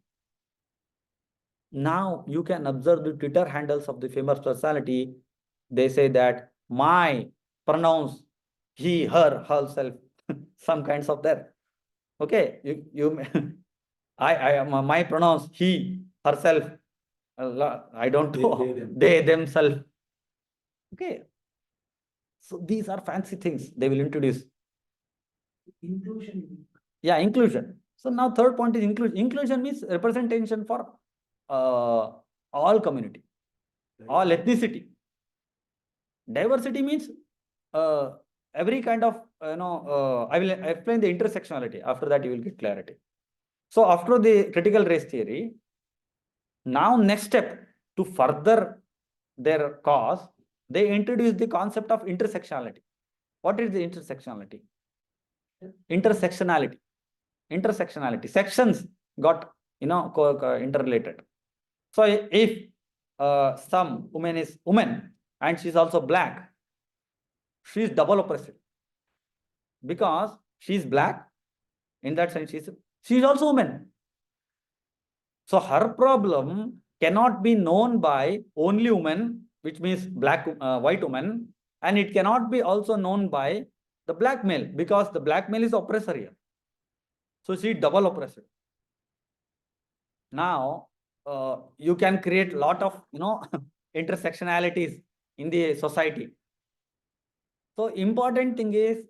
Now you can observe the Twitter handles of the famous personality. They say that my pronouns he, her, herself, some kinds of there. Okay, my pronouns he, herself. I don't know. They themselves. Okay. So these are fancy things they will introduce. Inclusion. Yeah, inclusion. So now third point is inclusion. Inclusion means representation for all community, all ethnicity. Diversity means every kind of I will explain the intersectionality. After that, you will get clarity. So after the critical race theory, now next step to further their cause, they introduce the concept of intersectionality. What is the intersectionality? Intersectionality. Sections got interrelated. So if some woman is woman and she's also black, she is double oppressed, because she is black. In that sense, she is also woman. So her problem cannot be known by only woman, which means white woman, and it cannot be also known by the black male, because the black male is oppressor here. So she is double oppressed. Now you can create a lot of intersectionalities in the society. So important thing is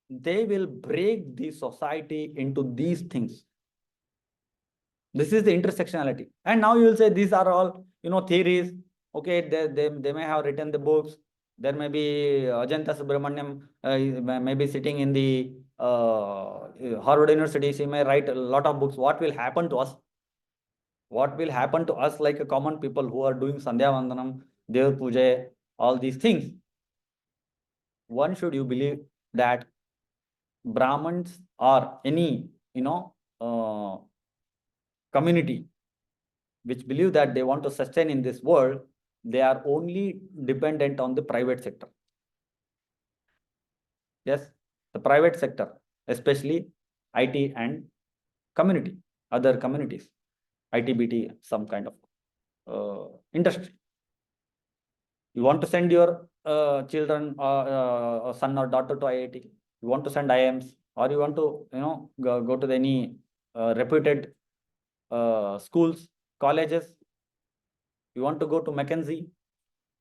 they will break the society into these things. This is the intersectionality. And now you will say these are all theories. Okay, they may have written the books. There may be Ajanta Subramaniam may be sitting in the Harvard University. She may write a lot of books. What will happen to us? What will happen to us like a common people who are doing Sandhya Vandanam, Dev Puja, all these things? One should you believe that Brahmins or any, community which believe that they want to sustain in this world, they are only dependent on the private sector. Yes, the private sector, especially IT and community, other communities, IT-BT, some kind of industry. You want to send your children, son or daughter to IIT. You want to send IIMs, or you want to, go to any reputed schools, colleges. You want to go to McKinsey,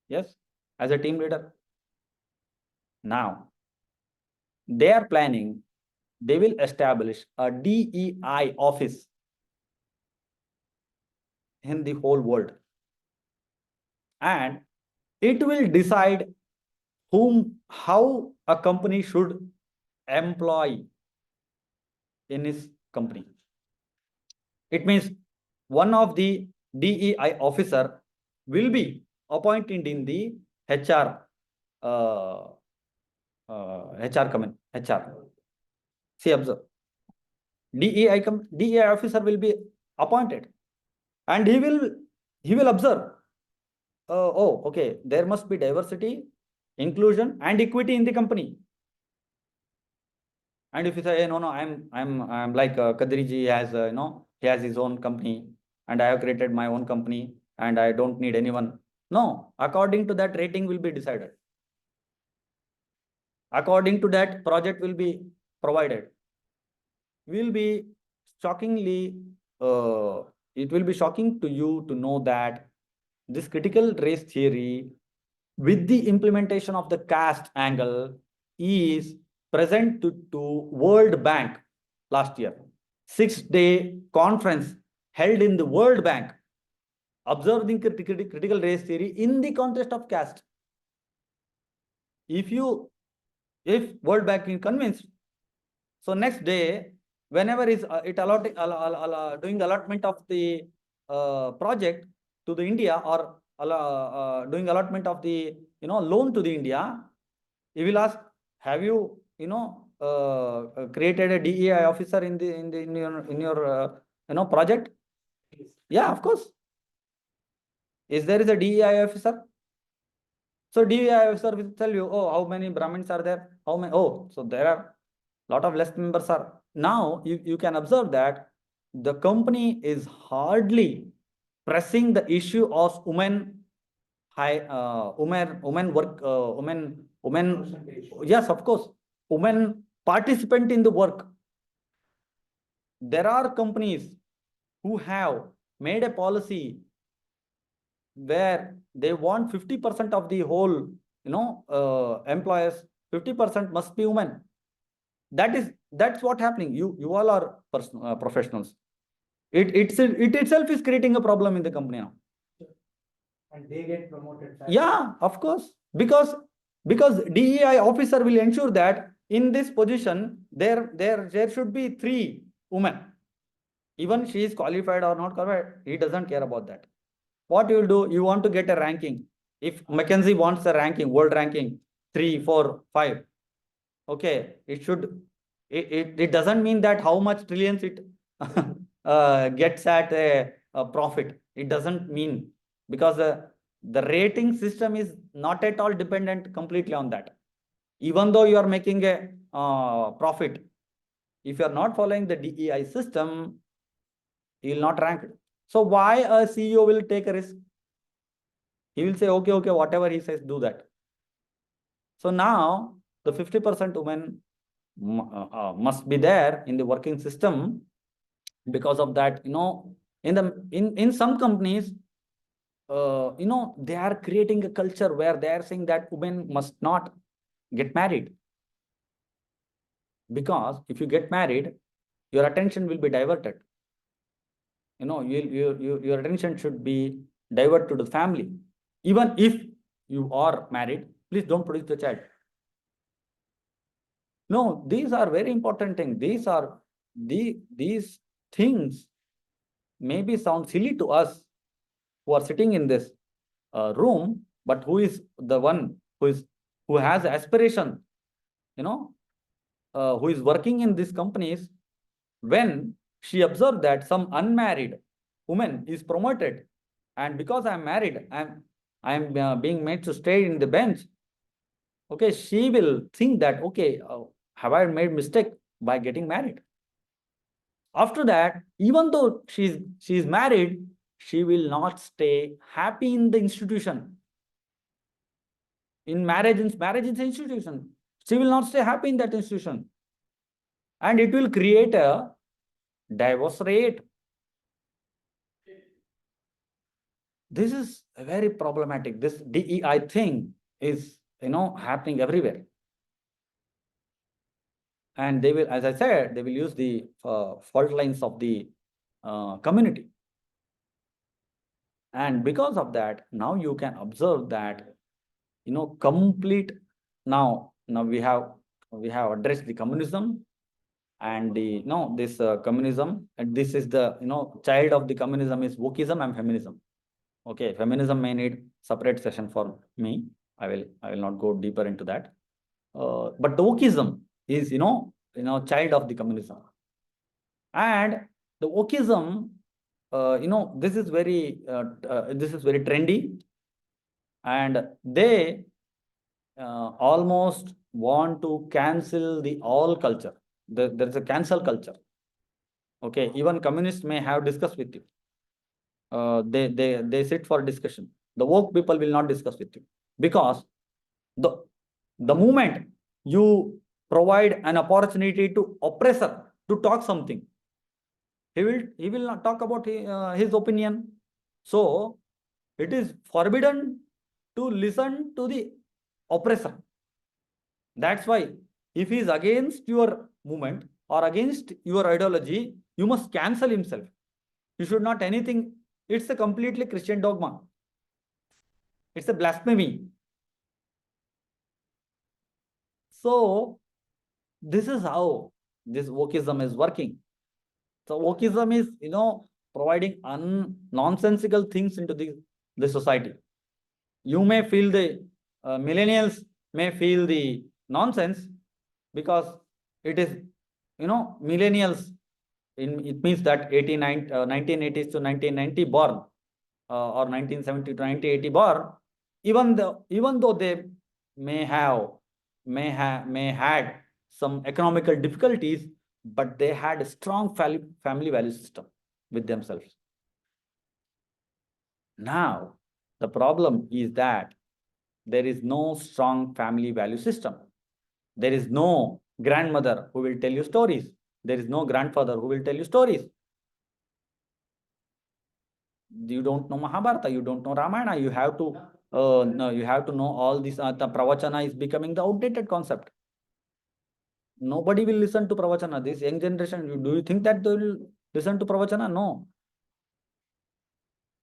yes, as a team leader. Now, they are planning, they will establish a DEI office in the whole world. And it will decide how a company should employ in its company. It means one of the DEI officer will be appointed in the HR, HR. See, observe. DEI officer will be appointed, and he will observe. Oh, okay. There must be diversity, inclusion, and equity in the company. And if you say, hey, no, I'm like Kadriji has, he has his own company, and I have created my own company, and I don't need anyone. No, according to that, rating will be decided. According to that, project will be provided. Will be shockingly, it will be shocking to you to know that this critical race theory, with the implementation of the caste angle, is present to World Bank last year. 6-day conference held in the World Bank, observing critical race theory in the context of caste. If World Bank is convinced, so next day, whenever is it doing allotment of the project to the India, or doing allotment of the loan to the India, he will ask, have you created a DEI officer in your project? Yeah, of course. Is there a DEI officer? So DEI officer will tell you, oh, how many Brahmins are there? How many? Oh, so there are lot of less members are. Now you can observe that the company is hardly pressing the issue of women work, women, yes, of course, women participant in the work. There are companies who have made a policy where they want 50% of the whole, employers, 50% must be women. That's what happening. You all are professionals. It itself is creating a problem in the company now. And they get promoted. Yeah, of course, because DEI officer will ensure that in this position there should be 3 women. Even she is qualified or not qualified, he doesn't care about that. What you will do, you want to get a ranking. If McKinsey wants a ranking, world ranking 3, 4, 5, okay, it doesn't mean that how much trillions it gets at a profit. It doesn't mean, because the rating system is not at all dependent completely on that. Even though you are making a profit, if you are not following the DEI system, you will not rank it. So why a CEO will take a risk? He will say, okay, whatever he says, do that. So now the 50% women must be there in the working system. Because of that, in some companies, they are creating a culture where they are saying that women must not get married, because if you get married, your attention will be diverted. Your attention should be diverted to the family. Even if you are married, Please don't produce the child. No, these are very important things. These things maybe sound silly to us who are sitting in this room, but who is the one who has aspiration, who is working in these companies, when she observed that some unmarried woman is promoted, and because I'm married, I'm being made to stay in the bench. Okay, she will think that, okay, have I made mistake by getting married? After that, even though she's married, she will not stay happy in the institution. Marriage is an institution. She will not stay happy in that institution. And it will create a divorce rate. This is very problematic. This DEI thing is, happening everywhere. And they will, as I said, they will use the fault lines of the community. And because of that, now you can observe that, complete, now we have addressed the communism, and this communism, and this is the, child of the communism is Wokism and feminism. Okay, feminism may need separate session for me. I will not go deeper into that. But the Wokism is, child of the communism. And the Wokism, this is very trendy, and they almost want to cancel the all culture. There is a cancel culture. Okay, even communists may have discussed with you. They sit for discussion. The woke people will not discuss with you, because the moment you provide an opportunity to oppressor to talk something, he will not talk about his opinion. So it is forbidden to listen to the oppressor. That's why if he is against your movement or against your ideology, you must cancel himself. You should not anything. It's a completely Christian dogma. It's a blasphemy. So this is how this Wokism is working. So Wokism is, providing nonsensical things into the society. You may feel the millennials may feel the nonsense, because it is, millennials, it means that 1980s to 1990 born, or 1970 to 1980 born, even though they may had some economical difficulties, but they had a strong family value system with themselves. Now, the problem is that there is no strong family value system. There is no grandmother who will tell you stories. There is no grandfather who will tell you stories. You don't know Mahabharata, you don't know Ramayana, you have to you have to know all this. The pravachana is becoming the outdated concept. Nobody will listen to pravachana. This young generation, do you think that they will listen to pravachana? No.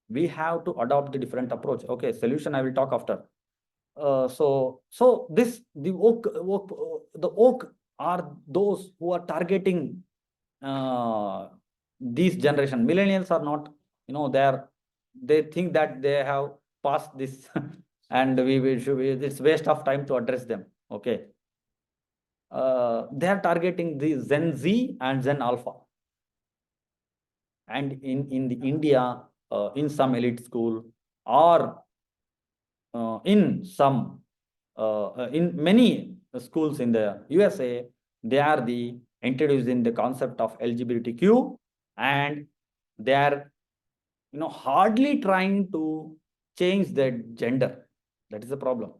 We have to adopt the different approach. Okay, solution I will talk after. So the oak are those who are targeting these generation. Millennials are not, they think that they have passed this and it's waste of time to address them. Okay. They are targeting the Gen Z and Gen Alpha. And in the India, in some elite school, or in many schools in the USA, they are introducing the concept of LGBTQ, and they are, hardly trying to change their gender. That is the problem.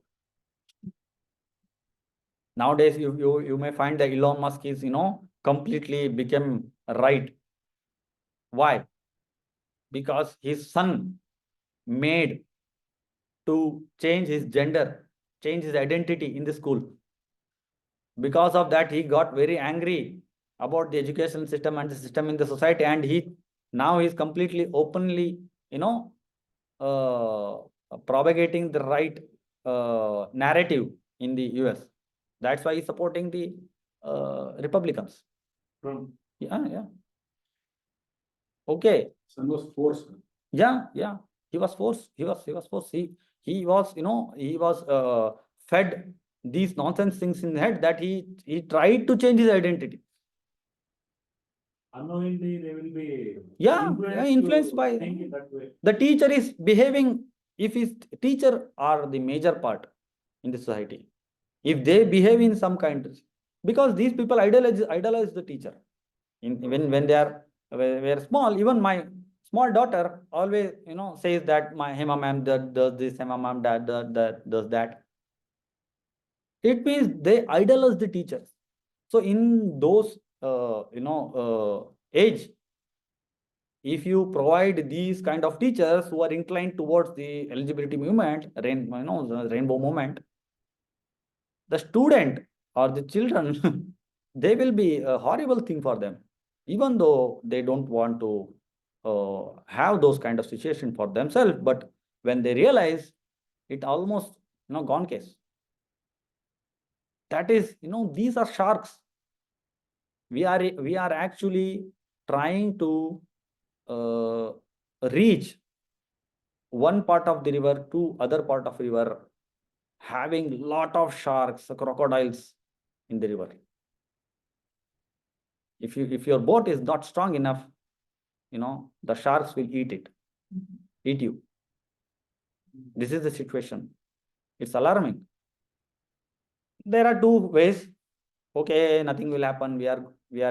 Nowadays, you may find that Elon Musk is, completely become right. Why? Because his son made to change his gender, change his identity in the school. Because of that, he got very angry about the education system and the system in the society, and now he's completely openly, propagating the right narrative in the US. That's why he's supporting the Republicans. Yeah, yeah. Okay. Son was forced. Yeah, yeah. He was forced. He was forced. He was, he was fed these nonsense things in the head that he tried to change his identity. Unknowingly, they will be influenced by think it that way. the teacher is behaving. If his teacher are the major part in the society, if they behave in some kind, because these people idolize the teacher. When they are were small, even my small daughter always says that my Hema ma'am does this, Hema ma'am dad does that. It means they idolize the teachers. So in those age, if you provide these kind of teachers who are inclined towards the LGBT movement, the rainbow movement, the student or the children, they will be a horrible thing for them, even though they don't want to have those kind of situation for themselves. But when they realize, it almost gone case. That is, these are sharks. We are actually trying to reach one part of the river to other part of river, having lot of sharks, crocodiles in the river. If your boat is not strong enough, the sharks will eat you. This is the situation. It's alarming. There are two ways. Okay, nothing will happen. We are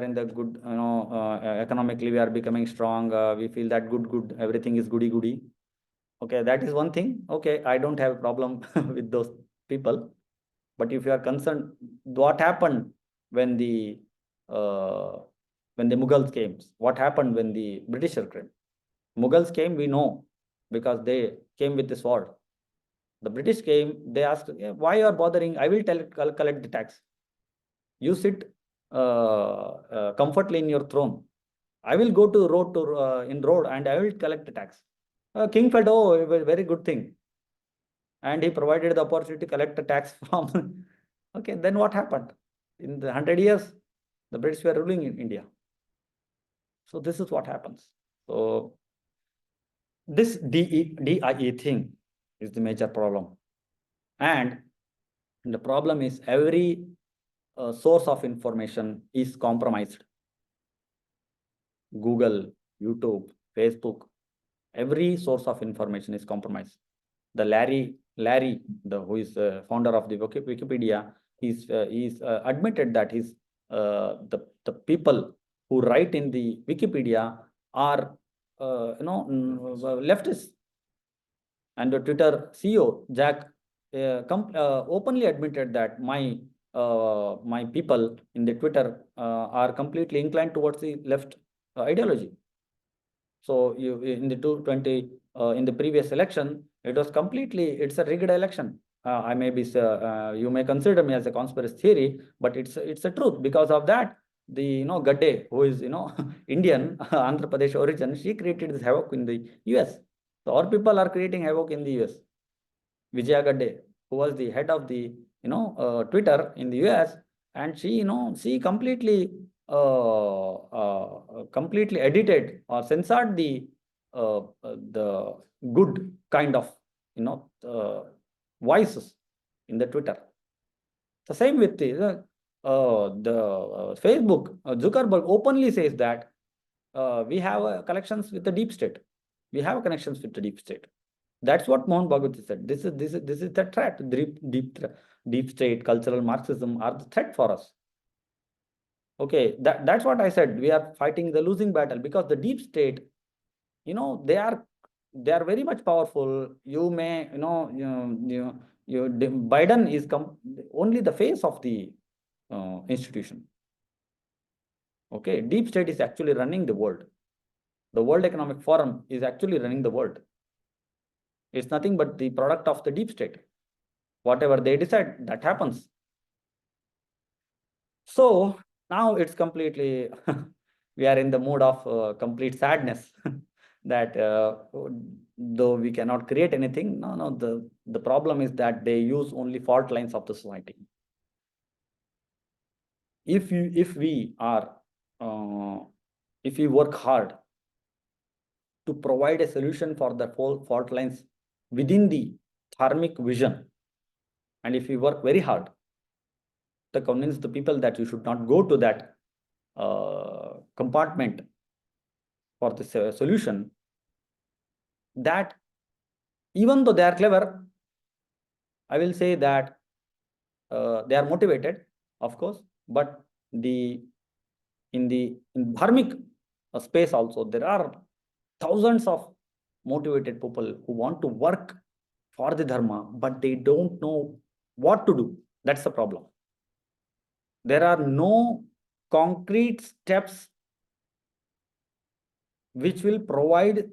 in the good, economically we are becoming strong. We feel that good, everything is goody. Okay, that is one thing. Okay, I don't have a problem with those people. But if you are concerned, what happened when the Mughals came? What happened when the British came? Mughals came, we know, because they came with the sword. The British came, they asked, why you are bothering? I will collect the tax. You sit comfortably in your throne. I will go to road and I will collect the tax. King felt, oh, it was a very good thing. And he provided the opportunity to collect the tax from. Okay, then what happened? In the 100 years, the British were ruling in India. So this is what happens. So this DIE thing is the major problem. And the problem is every source of information is compromised. Google, YouTube, Facebook, every source of information is compromised. The Larry, who is the founder of the Wikipedia, he's admitted that the people who write in the Wikipedia are leftists. And the Twitter CEO Jack openly admitted that my people in the Twitter are completely inclined towards the left ideology. So in the 2020 in the previous election, it was it's a rigged election. I may be you may consider me as a conspiracy theory, but it's a truth. Because of that, the Gadde, who is Indian Andhra Pradesh origin, she created this havoc in the US. So our people are creating havoc in the US. Vijaya Gadde, who was the head of the Twitter in the US, and she she completely completely edited or censored the good kind of voices in the Twitter. The same with the Facebook. Zuckerberg openly says that we have connections with the deep state. We have connections with the deep state. That's what Mohan Bhagwati said. This is the threat. Deep state, cultural Marxism are the threat for us. Okay, that's what I said. We are fighting the losing battle because the deep state, they are very much powerful. You may, Biden is only the face of the institution. Okay, deep state is actually running the world. The World Economic Forum is actually running the world. It's nothing but the product of the deep state. Whatever they decide, that happens. So now it's completely, we are in the mood of complete sadness that though we cannot create anything. No, the problem is that they use only fault lines of the society. If we work hard to provide a solution for the fault lines within the dharmic vision, and if we work very hard to convince the people that you should not go to that compartment for this solution, that even though they are clever, I will say that they are motivated, of course, but in dharmic space also, there are thousands of motivated people who want to work for the dharma, but they don't know what to do. That's the problem. There are no concrete steps which will provide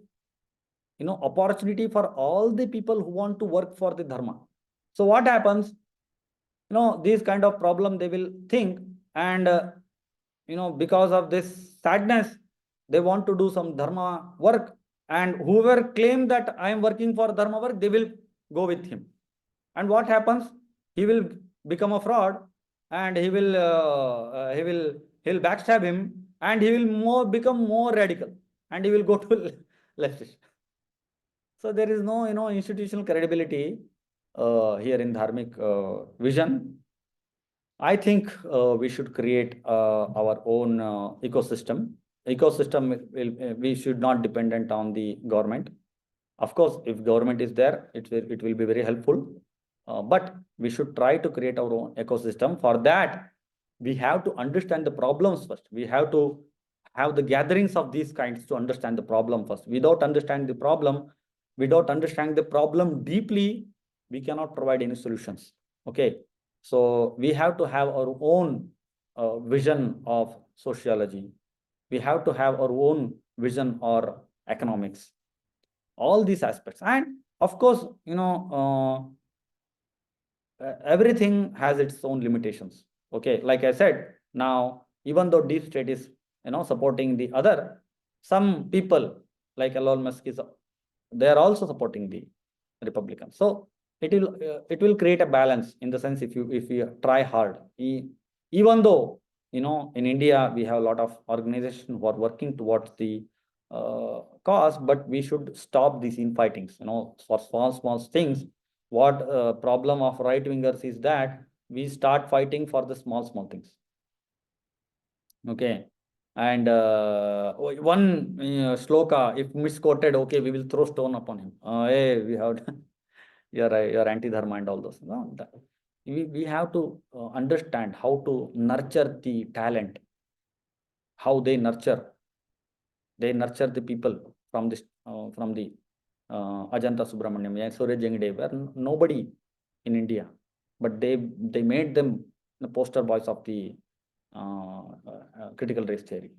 opportunity for all the people who want to work for the dharma. So what happens? These kind of problem they will think, and because of this sadness, they want to do some dharma work, and whoever claim that I am working for dharma work, they will go with him. And what happens? He will become a fraud, and he'll backstab him, and he will become more radical, and he will go to leftist. So there is no institutional credibility here in dharmic vision. I think we should create our own ecosystem. We should not dependent on the government. Of course, if government is there, it will be very helpful. But we should try to create our own ecosystem. For that, we have to understand the problems first. We have to have the gatherings of these kinds to understand the problem first. Without understanding the problem deeply, we cannot provide any solutions. Okay. So we have to have our own vision of sociology. We have to have our own vision or economics. All these aspects. And of course, everything has its own limitations. Okay, like I said, now, even though deep state is supporting the other, some people like Elon Musk they are also supporting the Republicans. So it will create a balance, in the sense if you try hard. Even though in India we have a lot of organizations who are working towards the cause, but we should stop these infightings. For small things. What problem of right wingers is that we start fighting for the small things. Okay. And one shloka, if misquoted, okay, we will throw stone upon him. Hey, we have you're anti-dharma and all those. No, we have to understand how to nurture the talent, how they nurture the people from this from the Ajanta Subramaniam and Suraj Jengde were nobody in India, but they made them the poster boys of the critical race theory.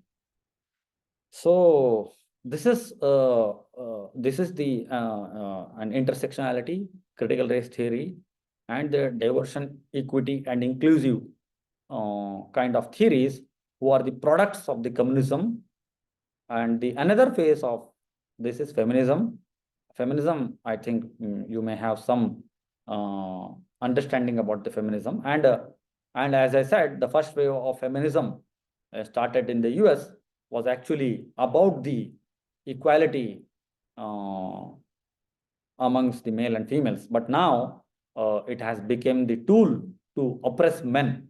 So this is the an intersectionality, critical race theory, and the diversion, equity, and inclusive kind of theories, who are the products of the communism. And the another phase of this is feminism. Feminism, I think you may have some understanding about the feminism. And as I said, the first wave of feminism started in the US was actually about the equality amongst the male and females. But now it has become the tool to oppress men.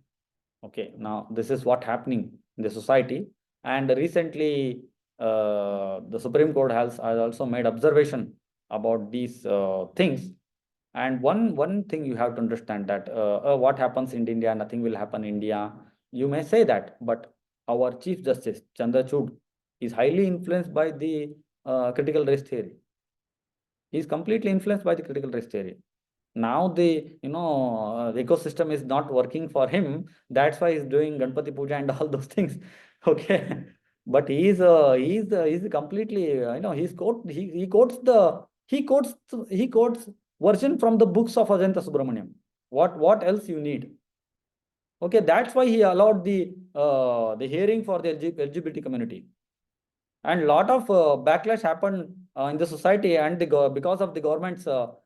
Okay, now this is what happening in the society. And recently, the Supreme Court has also made observation about these things. And one thing you have to understand, that what happens in India, nothing will happen in India. You may say that, but our Chief Justice Chandrachud is highly influenced by the critical race theory. He is completely influenced by the critical race theory. Now the the ecosystem is not working for him. That's why he's doing Ganpati Puja and all those things. Okay, but he's completely he quotes version from the books of Ajanta Subramaniam. What else you need? Okay, that's why he allowed the hearing for the LGBT community. And lot of backlash happened in the society, and because of the government's power,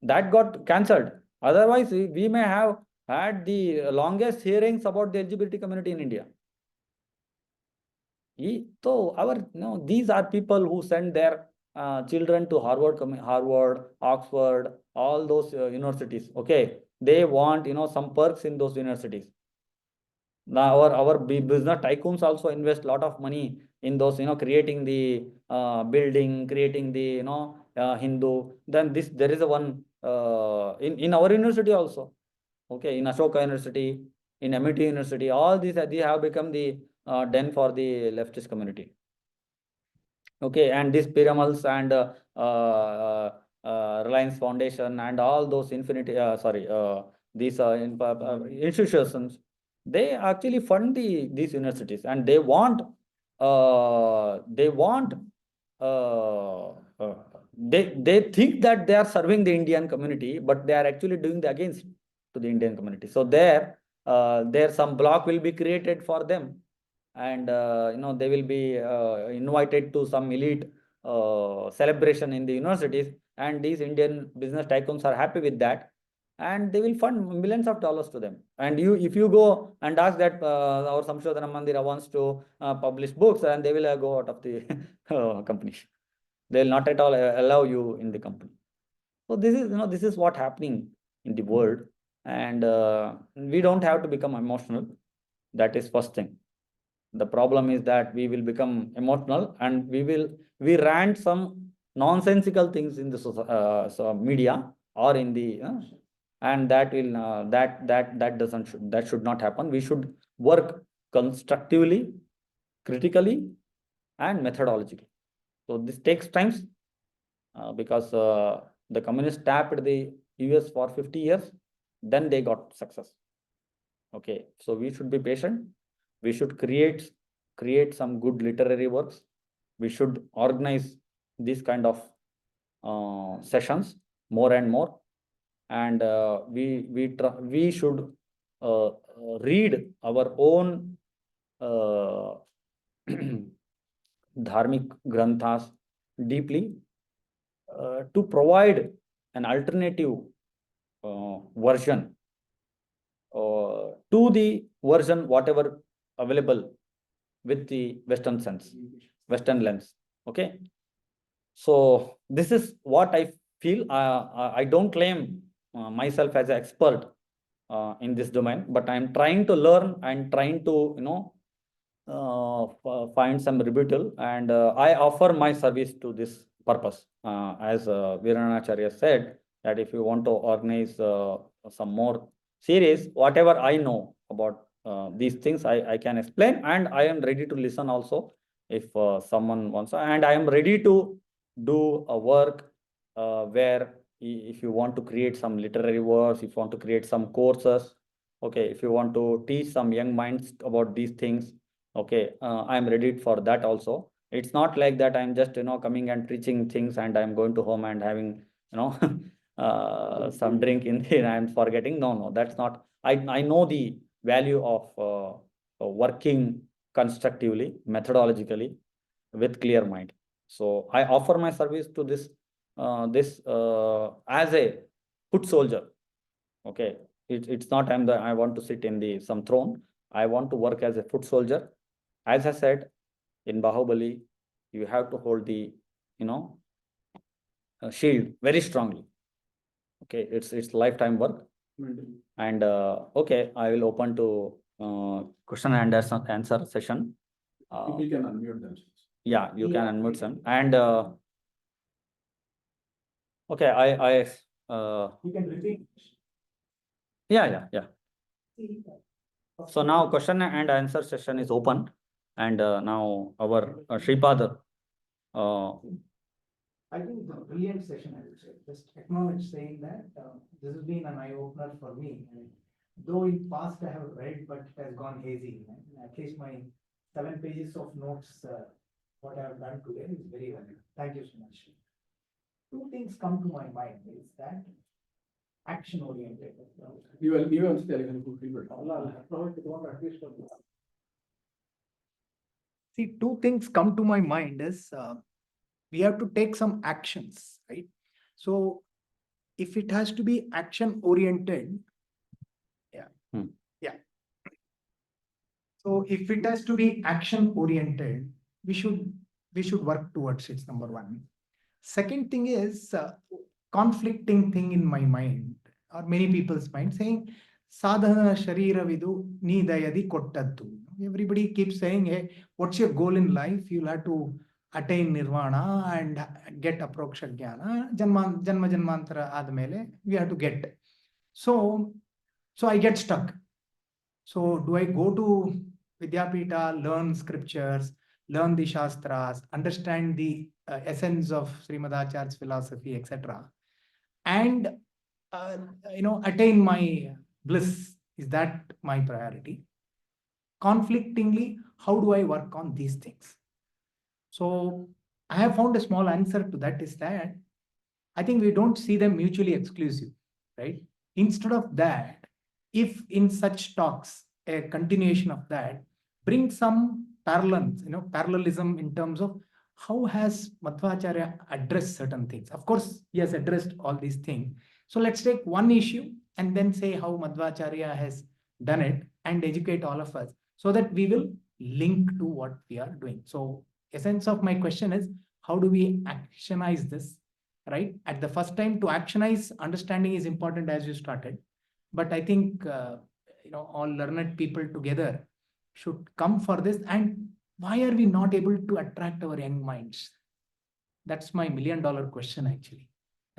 that got cancelled. Otherwise, we may have had the longest hearings about the LGBT community in India. So these are people who send their children to Harvard, Oxford, all those universities. Okay, they want some perks in those universities. Now our business tycoons also invest a lot of money in those, creating the building, creating the Hindu. Then there is a one in our university also. Okay, in Ashoka University, in MIT University, all these they have become the den for the leftist community. Okay, and these pyramids and Reliance Foundation and all those these institutions, they actually fund these universities, and they want they think that they are serving the Indian community, but they are actually doing the against to the Indian community. So there some block will be created for them, and they will be invited to some elite celebration in the universities, and these Indian business tycoons are happy with that, and they will fund millions of dollars to them. And if you go and ask that our Samshodhana Mandira wants to publish books, and they will go out of the company. They will not at all allow you in the company. So this is what happening in the world, and we don't have to become emotional. That is first thing. The problem is that we will become emotional, and we rant some nonsensical things in the media or in the and that will that should not happen. We should work constructively, critically, and methodologically. So this takes times because the communists tapped the US for 50 years, then they got success. Okay, so we should be patient. We should create some good literary works. We should organize this kind of sessions more and more, and we should read our own dharmic granthas deeply to provide an alternative version to the version whatever available with the Western sense, Western lens. Okay. So this is what I feel. I don't claim myself as an expert in this domain, but I'm trying to learn and trying to, find some rebuttal, and I offer my service to this purpose. As Viranacharya said, that if you want to organize some more series, whatever I know about these things, I can explain, and I am ready to listen also if someone wants, and I am ready to do a work where if you want to create some literary works, if you want to create some courses, okay, if you want to teach some young minds about these things, okay, I am ready for that also. It's not like that I'm just coming and preaching things and I'm going to home and having some drink in there and I'm forgetting. No, that's not. I know the value of working constructively, methodologically, with clear mind. So I offer my service to this as a foot soldier. Okay, it's not I want to sit in some throne. I want to work as a foot soldier. As I said, in Bahubali, you have to hold the shield very strongly. Okay, it's lifetime work. And okay, I will open to question and answer session. People can unmute themselves. Yeah, you can unmute them. And okay, You can repeat. yeah. So now question and answer session is open, and now our Shripad. I think it's a brilliant session, I would say. Just acknowledge saying that this has been an eye-opener for me. And though in past I have read, but it has gone hazy. And at least my 7 pages of notes, what I have done today is very valuable. Thank you so much. Two things come to my mind is that action-oriented. You answer. See, two things come to my mind is we have to take some actions, right? So if it has to be action oriented, so if it has to be action oriented, we should work towards it, number one. Second thing is conflicting thing in my mind or many people's mind saying sadhana shariravidu ni dayadi kottaddu. Everybody keeps saying, hey, what's your goal in life? You'll have to attain nirvana and get aproksha jnana. Janma janmantara admele, we have to get. So I get stuck. So do I go to Vidyapita, learn scriptures, learn the Shastras, understand the essence of Srimadacharya's philosophy, etc., and attain my bliss? Is that my priority? Conflictingly, how do I work on these things? So I have found a small answer to that is that I think we don't see them mutually exclusive, right? Instead of that, if in such talks, a continuation of that, bring some parallelism in terms of how has Madhvacharya addressed certain things. Of course, he has addressed all these things. So let's take one issue and then say how Madhvacharya has done it and educate all of us so that we will link to what we are doing. So essence of my question is, how do we actionize this? Right? At the first time, to actionize, understanding is important as you started. But I think, all learned people together should come for this. And why are we not able to attract our young minds? That's my $1 million question, actually.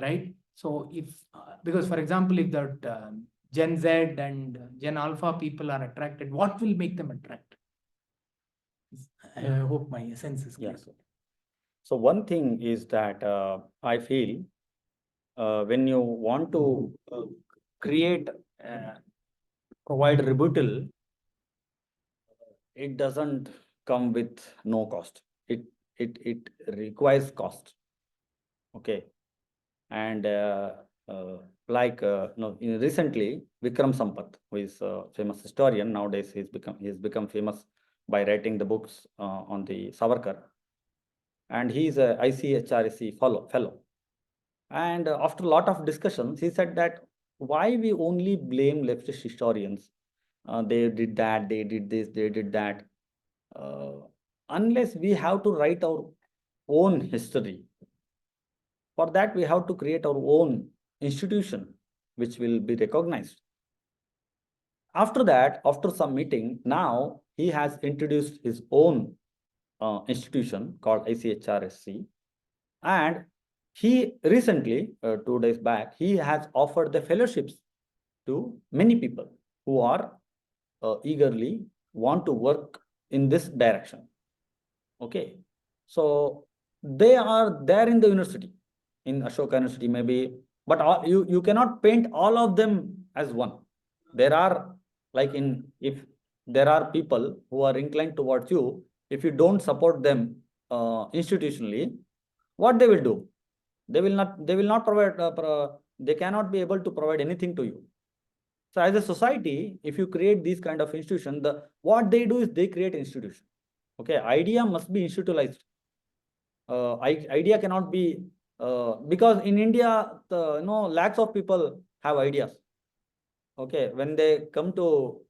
Right? So if, because for example, if that Gen Z and Gen Alpha people are attracted, what will make them attracted? I hope my essence is clear. Yes. So one thing is that I feel when you want to create, provide rebuttal, it doesn't come with no cost. It requires cost. Okay, and recently Vikram Sampath, who is a famous historian nowadays, he's become famous by writing the books on the Savarkar, and he's a ICHRC fellow. And after a lot of discussions, he said that why we only blame leftist historians? They did that, they did this, they did that. Unless we have to write our own history. For that, we have to create our own institution, which will be recognized. After that, after some meeting, now he has introduced his own institution called ICHRSC. And he recently, 2 days back, he has offered the fellowships to many people who are eagerly want to work in this direction. Okay, so they are there in the university, in Ashoka University maybe, but you cannot paint all of them as one. There are, if there are people who are inclined towards you, if you don't support them institutionally, what they will do? They will not provide, they cannot be able to provide anything to you. So as a society, if you create these kind of institutions, what they do is they create institution. Okay, idea must be institutionalized. Idea cannot be, because in India, lakhs of people have ideas. Okay, when they come to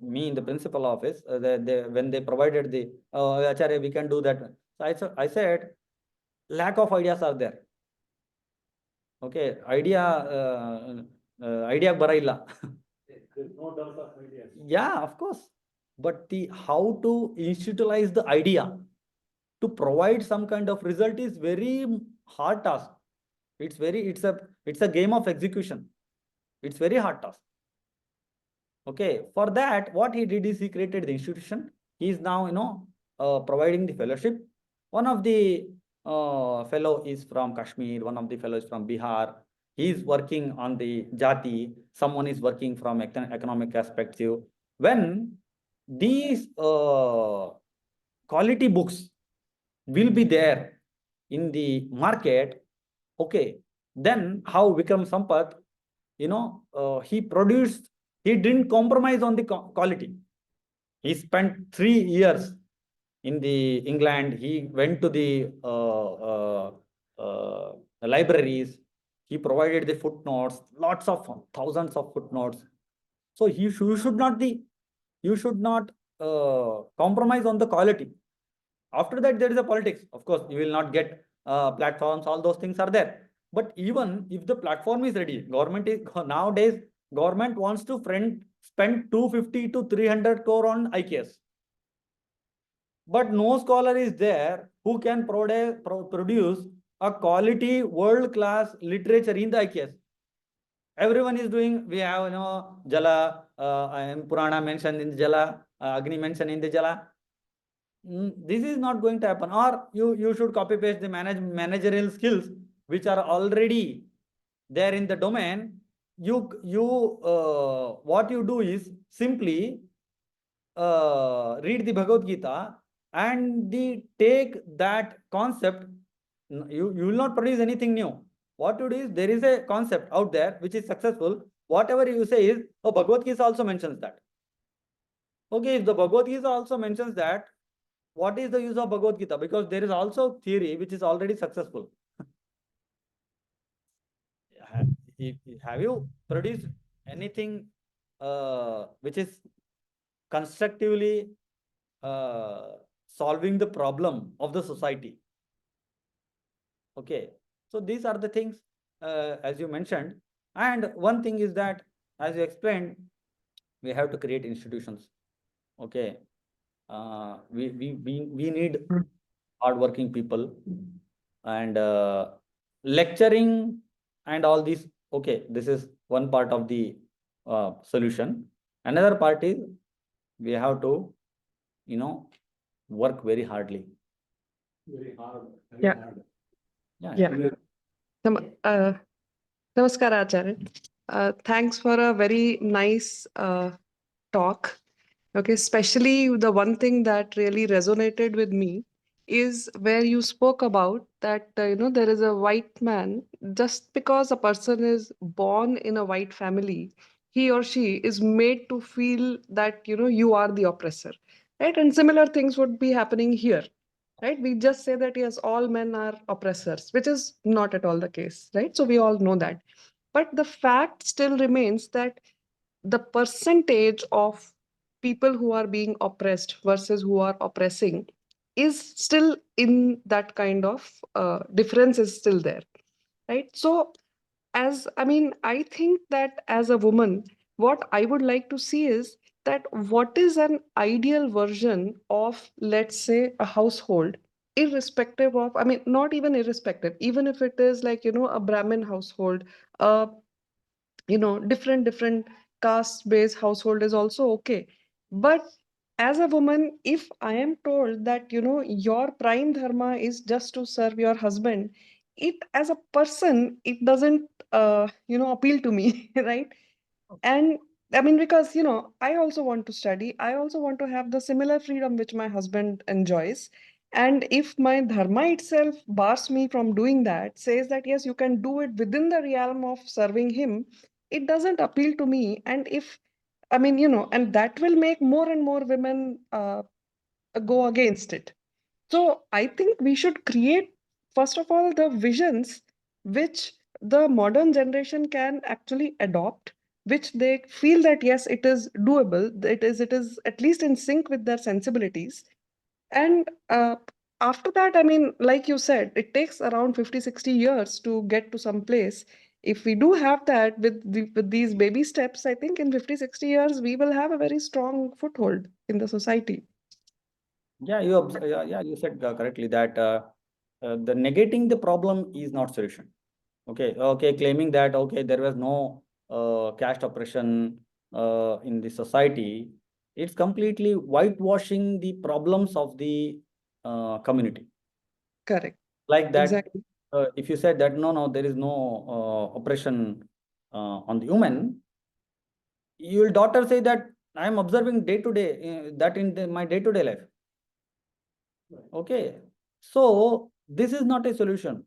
me in the principal office, when they provided the Acharya, we can do that. So I said, lack of ideas are there. Okay, idea barailla. No dearth of ideas. Yeah, of course. But how to institutionalize the idea to provide some kind of result is very hard task. It's a game of execution. It's very hard task. Okay, for that, what he did is he created the institution. He is now, providing the fellowship. One of the fellow is from Kashmir. One of the fellows from Bihar. He is working on the Jati. Someone is working from economic perspective. When these quality books will be there in the market, okay, then how Vikram Sampath, he didn't compromise on the quality. He spent 3 years in the England, he went to the libraries. He provided the footnotes, lots of thousands of footnotes. So you should not compromise on the quality. After that, there is a politics. Of course, you will not get platforms. All those things are there. But even if the platform is ready, nowadays government wants to spend 250 to 300 crore on IKS. But no scholar is there who can produce a quality world-class literature in the IKS. Everyone is doing, we have, Jala, Purana mentioned in the Jala, Agni mentioned in the Jala. This is not going to happen. Or you should copy paste the managerial skills which are already there in the domain. What you do is simply read the Bhagavad Gita and take that concept. You will not produce anything new. What you do is, there is a concept out there which is successful. Whatever you say is, oh, Bhagavad Gita also mentions that. Okay, if the Bhagavad Gita also mentions that, what is the use of Bhagavad Gita? Because there is also theory which is already successful. Have you produced anything which is constructively solving the problem of the society? Okay, so these are the things as you mentioned. And one thing is that, as you explained, we have to create institutions. Okay, we need hardworking people, and lecturing and all these. Okay, this is one part of the solution. Another part is we have to, work very hardly. Very hard. Very Yeah. hard. Yeah. Namaskar, Acharya. Thanks for a very nice talk. Okay, especially the one thing that really resonated with me is where you spoke about that, there is a white man. Just because a person is born in a white family, he or she is made to feel that, you are the oppressor, right? And similar things would be happening here, right? We just say that, yes, all men are oppressors, which is not at all the case, right? So we all know that. But the fact still remains that the percentage of people who are being oppressed versus who are oppressing is still in that kind of difference is still there, right? So I think that as a woman, what I would like to see is that what is an ideal version of, let's say, a household, irrespective of, not even irrespective, even if it is like, a Brahmin household, a different caste based household is also okay. But as a woman, if I am told that, your prime dharma is just to serve your husband, it, as a person, it doesn't appeal to me right? And because I also want to study, I also want to have the similar freedom which my husband enjoys. And if my dharma itself bars me from doing that, says that yes, you can do it within the realm of serving him, it doesn't appeal to me. And if and that will make more and more women go against it. So I think we should create, first of all, the visions which the modern generation can actually adopt, which they feel that yes, it is doable, it is at least in sync with their sensibilities. And after that, like you said, it takes around 50-60 years to get to some place. If we do have that with these baby steps, I think in 50-60 years we will have a very strong foothold in the society. Yeah, you said correctly that the negating the problem is not solution. Okay, claiming that there was no caste oppression in the society, it's completely whitewashing the problems of the community. Correct. Like that, Exactly. if you said that no, there is no oppression on the woman, your daughter say that I am observing day to day that in my day-to-day life. Okay, so this is not a solution.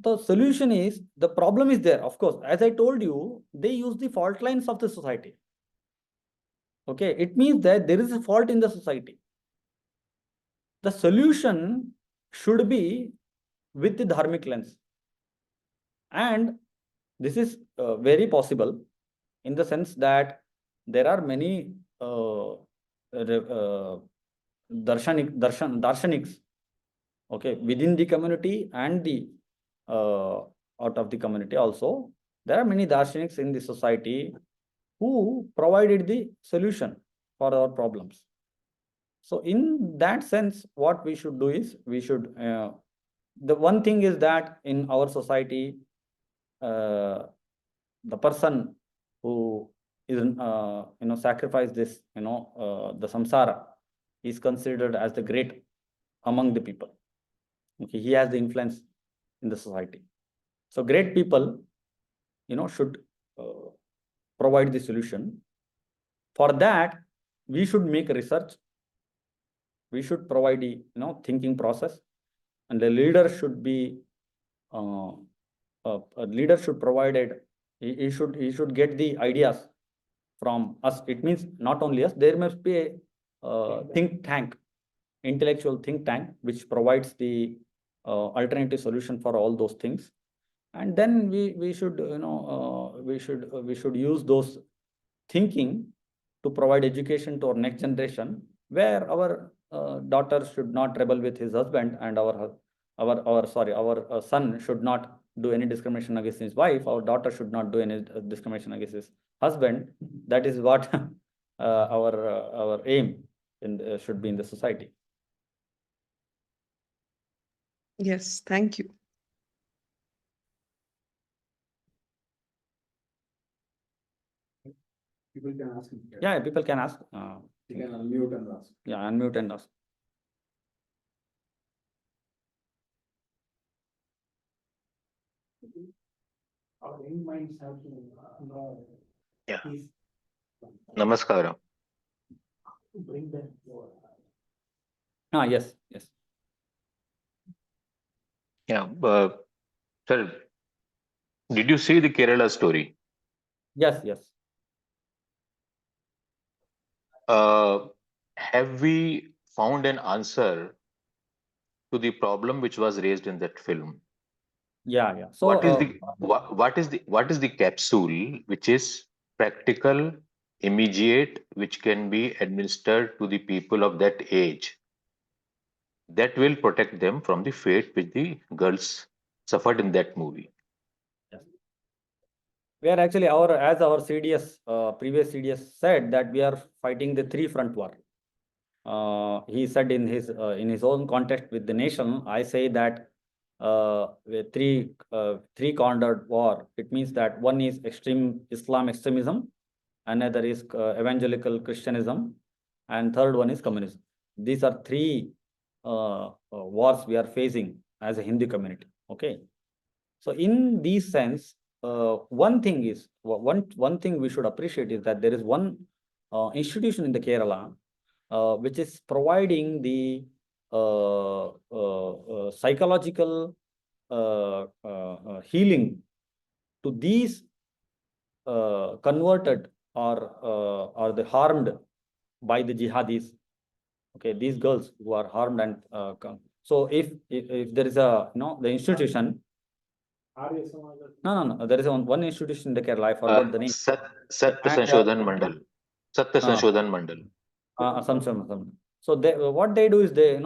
The solution is, the problem is there. Of course, as I told you, they use the fault lines of the society. Okay, it means that there is a fault in the society. the solution should be with the dharmic lens. And this is very possible in the sense that there are many darshanics, okay, within the community and the out of the community also. There are many darshanics in the society who provided the solution for our problems. So in that sense, what we should do is we should, the one thing is that in our society, the person who is, sacrifice this, the samsara is considered as the great among the people. Okay, he has the influence in the society. So great people, should provide the solution. For that, we should make research. We should provide the, thinking process, and the leader should be, a leader should provide it. He should get the ideas from us. It means not only us. There must be a think tank, intellectual think tank, which provides the alternative solution for all those things. And then we should, we should use those thinking to provide education to our next generation, where our daughter should not rebel with his husband, and our son should not do any discrimination against his wife. Our daughter should not do any discrimination against his husband. That is what our aim should be in the society. Yes, thank you. People can ask him. Yeah, people can ask. You can unmute and ask. Yeah, unmute and ask. Our young minds have to know. Yeah. Peace. Namaskara. To bring them forward. Yes. Yeah, sir, did you see the Kerala story? Yes. Have we found an answer to the problem which was raised in that film? Yeah. So what is the capsule which is practical, immediate, which can be administered to the people of that age, that will protect them from the fate which the girls suffered in that movie? we are actually as our CDS, previous CDS said, that we are fighting the three-front war. He said in his own context with the nation, I say that with three-cornered war. It means that one is extreme Islam extremism, another is evangelical Christianism, and third one is communism. These are three wars we are facing as a Hindu community. Okay, so in this sense, one thing we should appreciate is that there is one institution in the Kerala which is providing the psychological healing to these converted or the harmed by the jihadis. Okay, these girls who are harmed, and so if there is a the institution. No. There is one institution in the Kerala. I forgot the name. Samshodhana Mandal. Samshodhana Mandal. Samshodhana. So what they do is they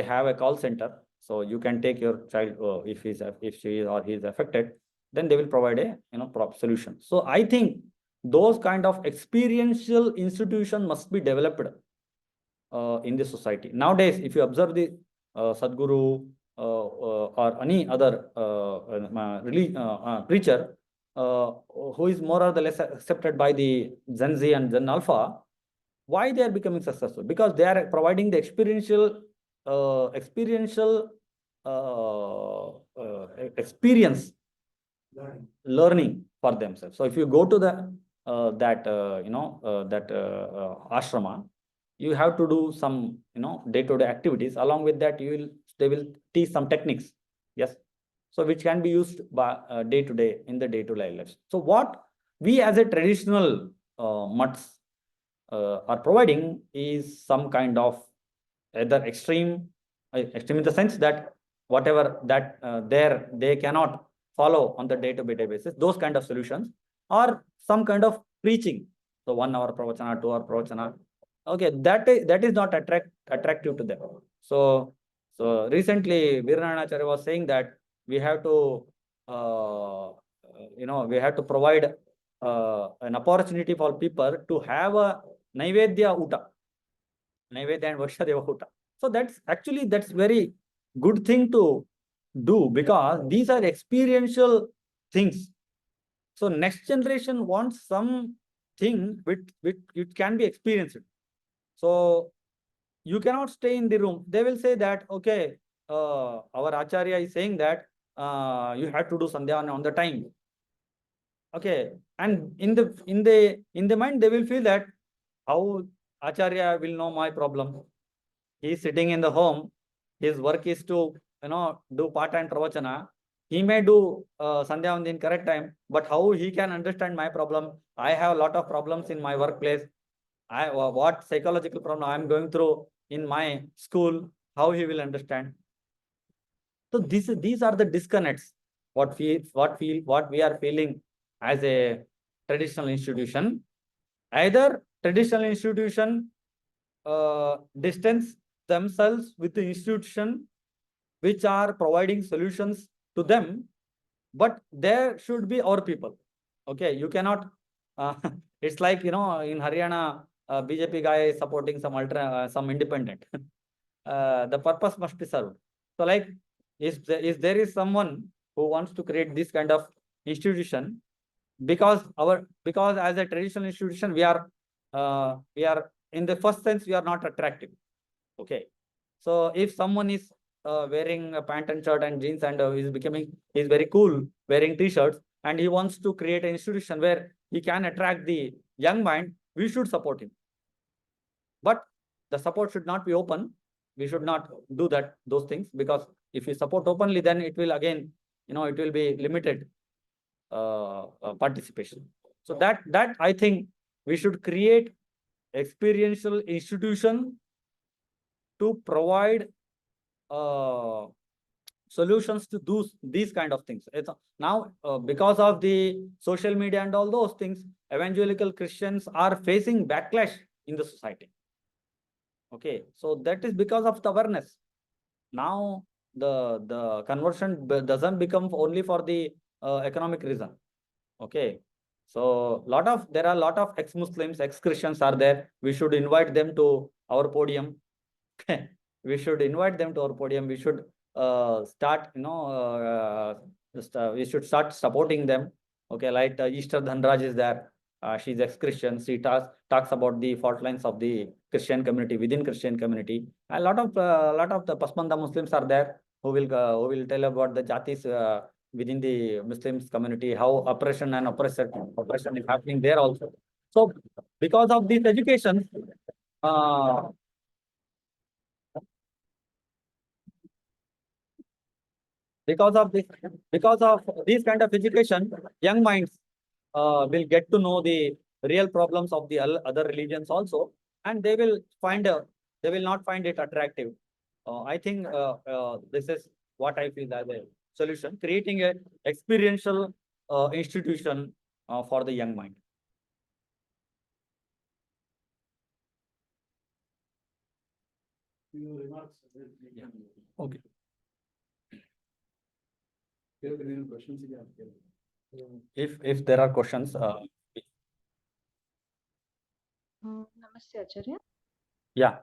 have a call center. So you can take your child if she or he is affected, then they will provide a proper solution. So I think those kind of experiential institution must be developed in the society nowadays. If you observe the Sadhguru or any other preacher who is more or less accepted by the Gen Z and Gen Alpha, why they are becoming successful? Because they are providing the experiential experience learning for themselves. So if you go to the ashrama, you have to do some day-to-day activities. Along with that, they will teach some techniques. Yes, so which can be used by day-to-day in the day-to-day lives. So what we as a traditional mutts are providing is some kind of either extreme in the sense that whatever that they cannot follow on the day-to-day basis, those kind of solutions, or some kind of preaching. So 1 hour pravachana, 2 hour pravachana. Okay, that is not attractive to them. So recently Veeranarayana was saying that we have to we have to provide an opportunity for people to have a Naivedya Uta. Naivedya and Varshadeva Uta. So that's very good thing to do, because these are experiential things. So next generation wants something which it can be experienced. So you cannot stay in the room. They will say that, okay, our Acharya is saying that you have to do Sandhyavana on the time. Okay, and in the mind they will feel that how Acharya will know my problem. He is sitting in the home. His work is to do part-time pravachana. He may do Sandhyavana in correct time, but how he can understand my problem? I have a lot of problems in my workplace. What psychological problem I am going through in my school? How he will understand? So these are the disconnects what we are feeling as a traditional institution. Either traditional institution distance themselves with the institution which are providing solutions to them, but there should be our people. Okay, you cannot. It's like in Haryana, BJP guy is supporting some independent. The purpose must be served. So, like, if there is someone who wants to create this kind of institution, because as a traditional institution we are in the first sense we are not attractive. Okay, so if someone is wearing a pant and shirt and jeans and is very cool wearing t-shirts, and he wants to create an institution where he can attract the young mind, we should support him. But the support should not be open. We should not do those things, because if we support openly, then it will again, it will be limited participation. So that I think we should create experiential institution to provide solutions to these kind of things. It's now because of the social media and all those things, evangelical Christians are facing backlash in the society. Okay, so that is because of the awareness. Now the conversion doesn't become only for the economic reason. Okay, so there are a lot of ex-Muslims, ex-Christians are there. We should invite them to our podium. We should invite them to our podium. We should start, we should start supporting them. Okay, like Easter Dhanraj is there. She's ex-Christian. She talks about the fault lines of the Christian community within Christian community. A lot of the Pasmanda Muslims are there who will tell about the jatis within the Muslims community, how oppression is happening there also. So because of this education, because of this kind of education, young minds will get to know the real problems of the other religions also, and they will not find it attractive. I think this is what I feel as a solution: creating a experiential institution for the young mind. Few remarks. Yeah. Okay. Questions? If there are questions, Namaste, Acharya. yeah.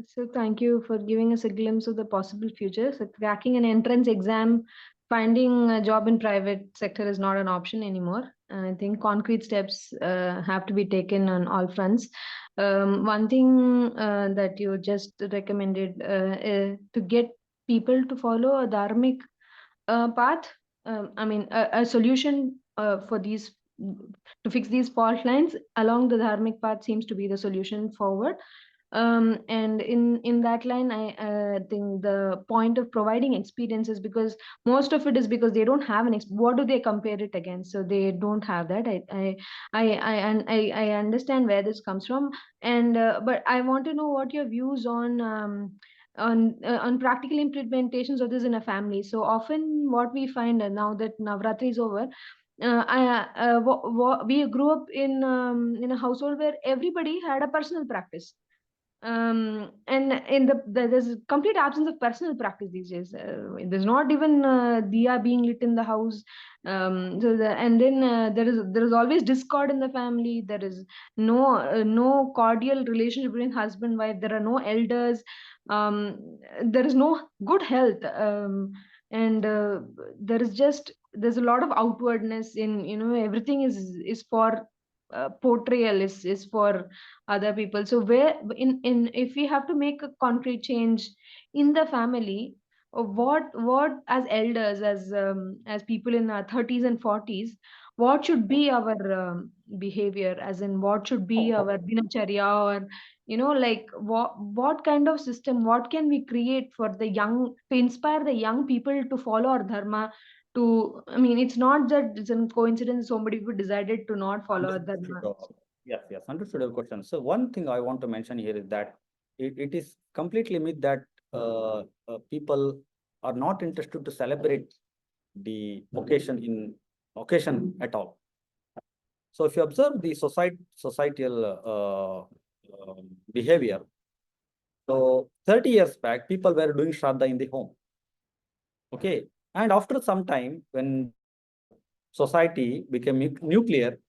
So thank you for giving us a glimpse of the possible future. So cracking an entrance exam, finding a job in private sector is not an option anymore. And I think concrete steps have to be taken on all fronts. One thing that you just recommended to get people to follow a dharmic path. I mean, a solution for these to fix these fault lines along the dharmic path seems to be the solution forward. And in that line, I think the point of providing experiences, because most of it is because they don't have what do they compare it against? So they don't have that. I understand where this comes from, and but I want to know what your views on practical implementations of this in a family. So often what we find, now that Navratri is over, we grew up in a household where everybody had a personal practice, and there's a complete absence of personal practice these days. There's not even diya being lit in the house. And then there is always discord in the family. There is no cordial relationship between husband and wife. There are no elders. There is no good health. And there's a lot of outwardness in, everything is for portrayal, is for other people. So where in if we have to make a concrete change in the family, what as elders, as people in our 30s and 40s, what should be our behavior, as in what should be our dinacharya, or like what kind of system, what can we create for the young, to inspire the young people to follow our dharma? I mean, it's not that it's a coincidence somebody who decided to not follow our dharma. Yes, understood your question. So one thing I want to mention here is that it is completely myth that people are not interested to celebrate the occasion at all. So if you observe the societal behavior, so 30 years back, people were doing Shraddha in the home. Okay. And after some time, when society became nuclear,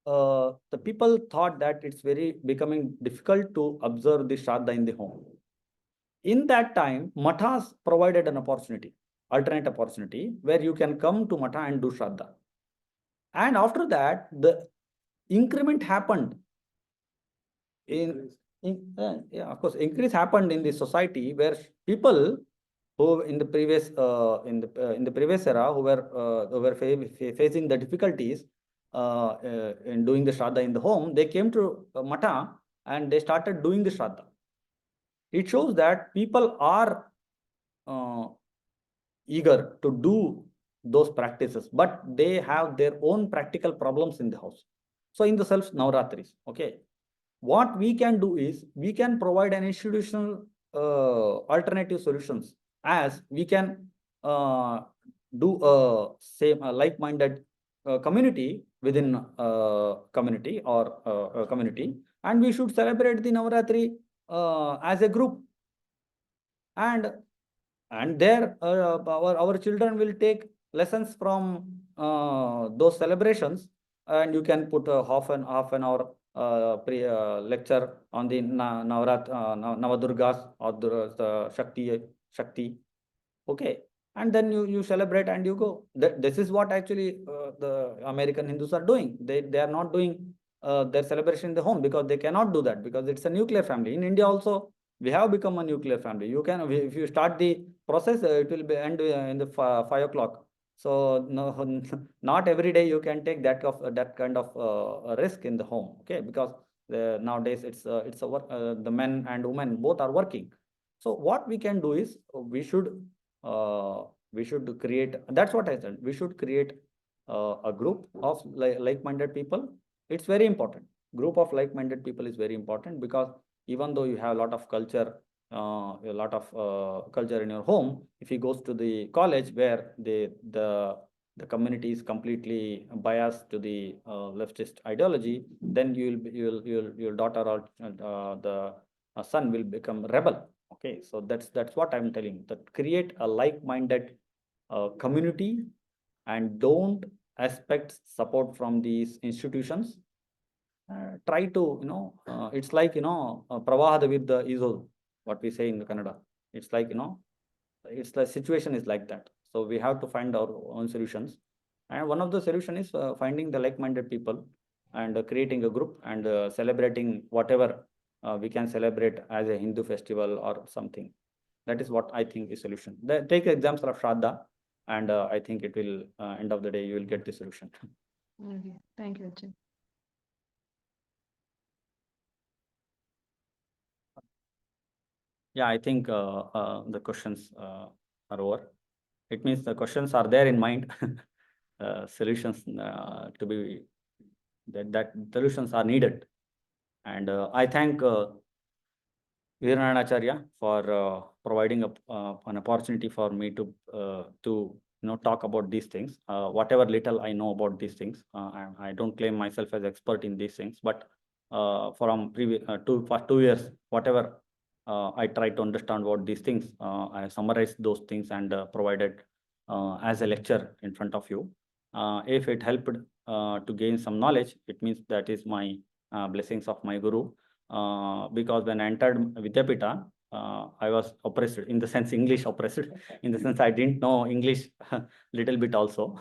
the people thought that it's becoming difficult to observe the Shraddha in the home. In that time, mathas provided an alternate opportunity, where you can come to matha and do Shraddha. And after that, the increment happened of course, increase happened in the society, where people who in the previous era who were facing the difficulties in doing the Shraddha in the home, they came to Matha and they started doing the Shraddha. It shows that people are eager to do those practices, but they have their own practical problems in the house. So in the Navratris, okay, what we can do is we can provide an institutional alternative solutions, as we can do a like-minded community within community or community, and we should celebrate the Navaratri as a group, and there our children will take lessons from those celebrations, and you can put half an hour lecture on the Navadurgas or Shakti. Okay. And then you celebrate and you go. This is what actually the American Hindus are doing. They are not doing their celebration in the home, because they cannot do that, because it's a nuclear family. In India also, we have become a nuclear family. If you start the process, it will be end in the 5 o'clock. So no, not every day you can take that kind of risk in the home. Okay, because nowadays it's a work. The men and women both are working. So what we can do is we should create. That's what I said. We should create a group of like-minded people. It's very important. Group of like-minded people is very important, because even though you have a lot of culture, culture in your home, if he goes to the college where the community is completely biased to the leftist ideology, then your daughter or the son will become rebel. Okay, so that's what I'm telling. That create a like-minded community, and don't expect support from these institutions. Try to, it's like, pravahada with the iso, what we say in Kannada. It's like, it's the situation is like that. So we have to find our own solutions. And one of the solution is finding the like-minded people and creating a group and celebrating whatever we can celebrate as a Hindu festival or something. That is what I think is solution. Take examples of Shraddha, and I think it will, end of the day, you will get the solution. Okay. Thank you, Achin. Yeah, I think the questions are over. It means the questions are there in mind. Solutions to be that solutions are needed. And I thank Acharya for providing an opportunity for me to talk about these things. Whatever little I know about these things, I don't claim myself as expert in these things, but from previous for 2 years, whatever I tried to understand about these things, I summarized those things and provided as a lecture in front of you. If it helped to gain some knowledge, it means that is my blessings of my Guru. Because when I entered Vidyapita, I was oppressed, in the sense English oppressed, in the sense I didn't know English little bit also,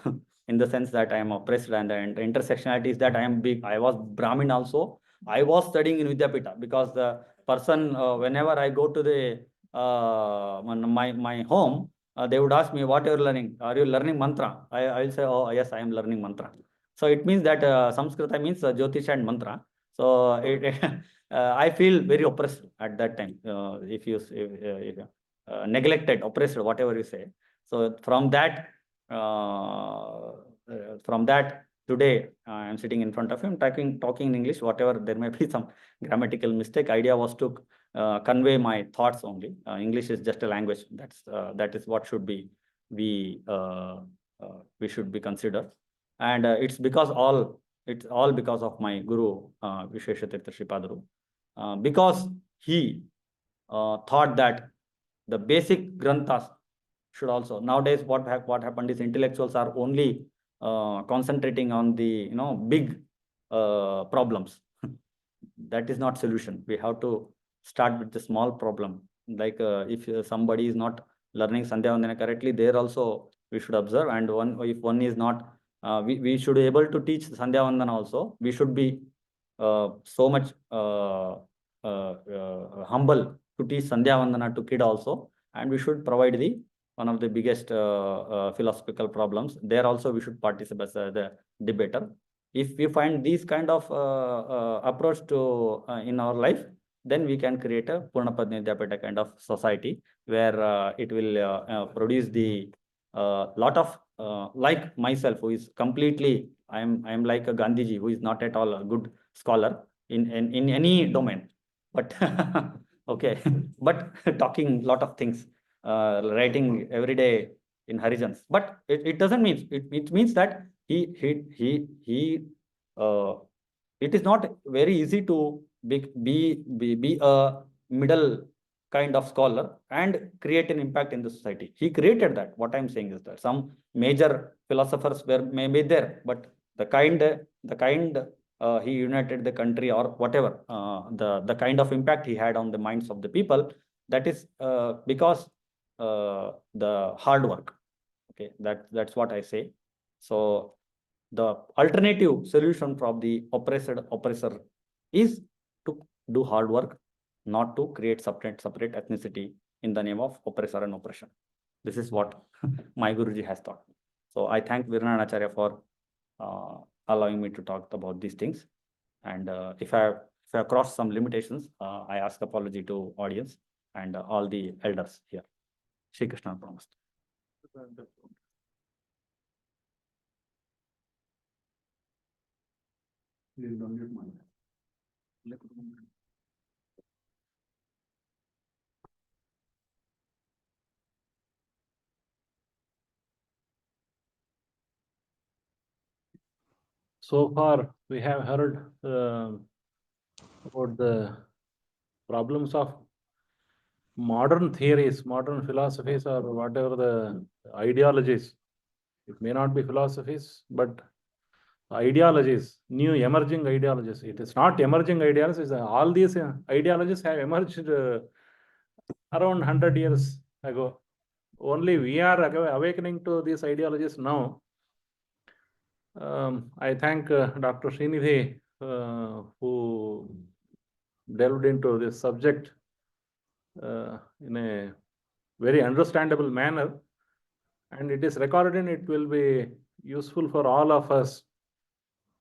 in the sense that I am oppressed, and intersectionality is that I was Brahmin also. I was studying in Vidyapita because the person, whenever I go to the my home, they would ask me, what are you learning? Are you learning mantra? I will say, oh yes, I am learning mantra. So it means that Samskrita means Jyotish and mantra. So I feel very oppressed at that time. If you neglected, oppressed, whatever you say. So from that today I am sitting in front of him, talking in English. Whatever there may be some grammatical mistake, idea was to convey my thoughts only. English is just a language. That is what should be we should be considered, and it's all because of my Guru, Vishweshatirtha Shripadaru, because he thought that the basic granthas should also. Nowadays, what happened is intellectuals are only concentrating on the big problems. That is not solution. We have to start with the small problem. Like if somebody is not learning Sandhya Vandana correctly, there also we should observe. And if one is not, we should be able to teach Sandhya Vandana also. We should be so much humble to teach Sandhya Vandana to kid also, and we should provide one of the biggest philosophical problems. There also we should participate as the debater. If we find these kind of approach to in our life, then we can create a Poornaprajna Vidyapita kind of society where it will produce the lot of like myself, who is completely, I am like a Gandhiji, who is not at all a good scholar in any domain, but okay, but talking lot of things, writing every day in Harijans. But it doesn't mean, it means that it is not very easy to be a middle kind of scholar and create an impact in the society. He created that. What I'm saying is that some major philosophers were maybe there, but the kind he united the country or whatever, the kind of impact he had on the minds of the people, that is because the hard work. Okay, that's what I say. So the alternative solution from the oppressor is to do hard work, not to create separate ethnicity in the name of oppressor and oppression. This is what my Guruji has taught me. So I thank Virnana Acharya for allowing me to talk about these things. And if I crossed some limitations, I ask apology to audience and all the elders here. Shri Krishna promised. So far, we have heard about the problems of modern theories, modern philosophies, or whatever the ideologies. It may not be philosophies, but ideologies, new emerging ideologies. It is not emerging ideologies. All these ideologies have emerged around 100 years ago. Only we are awakening to these ideologies now. I thank Dr. Srinidhi who delved into this subject in a very understandable manner, and it is recorded and it will be useful for all of us.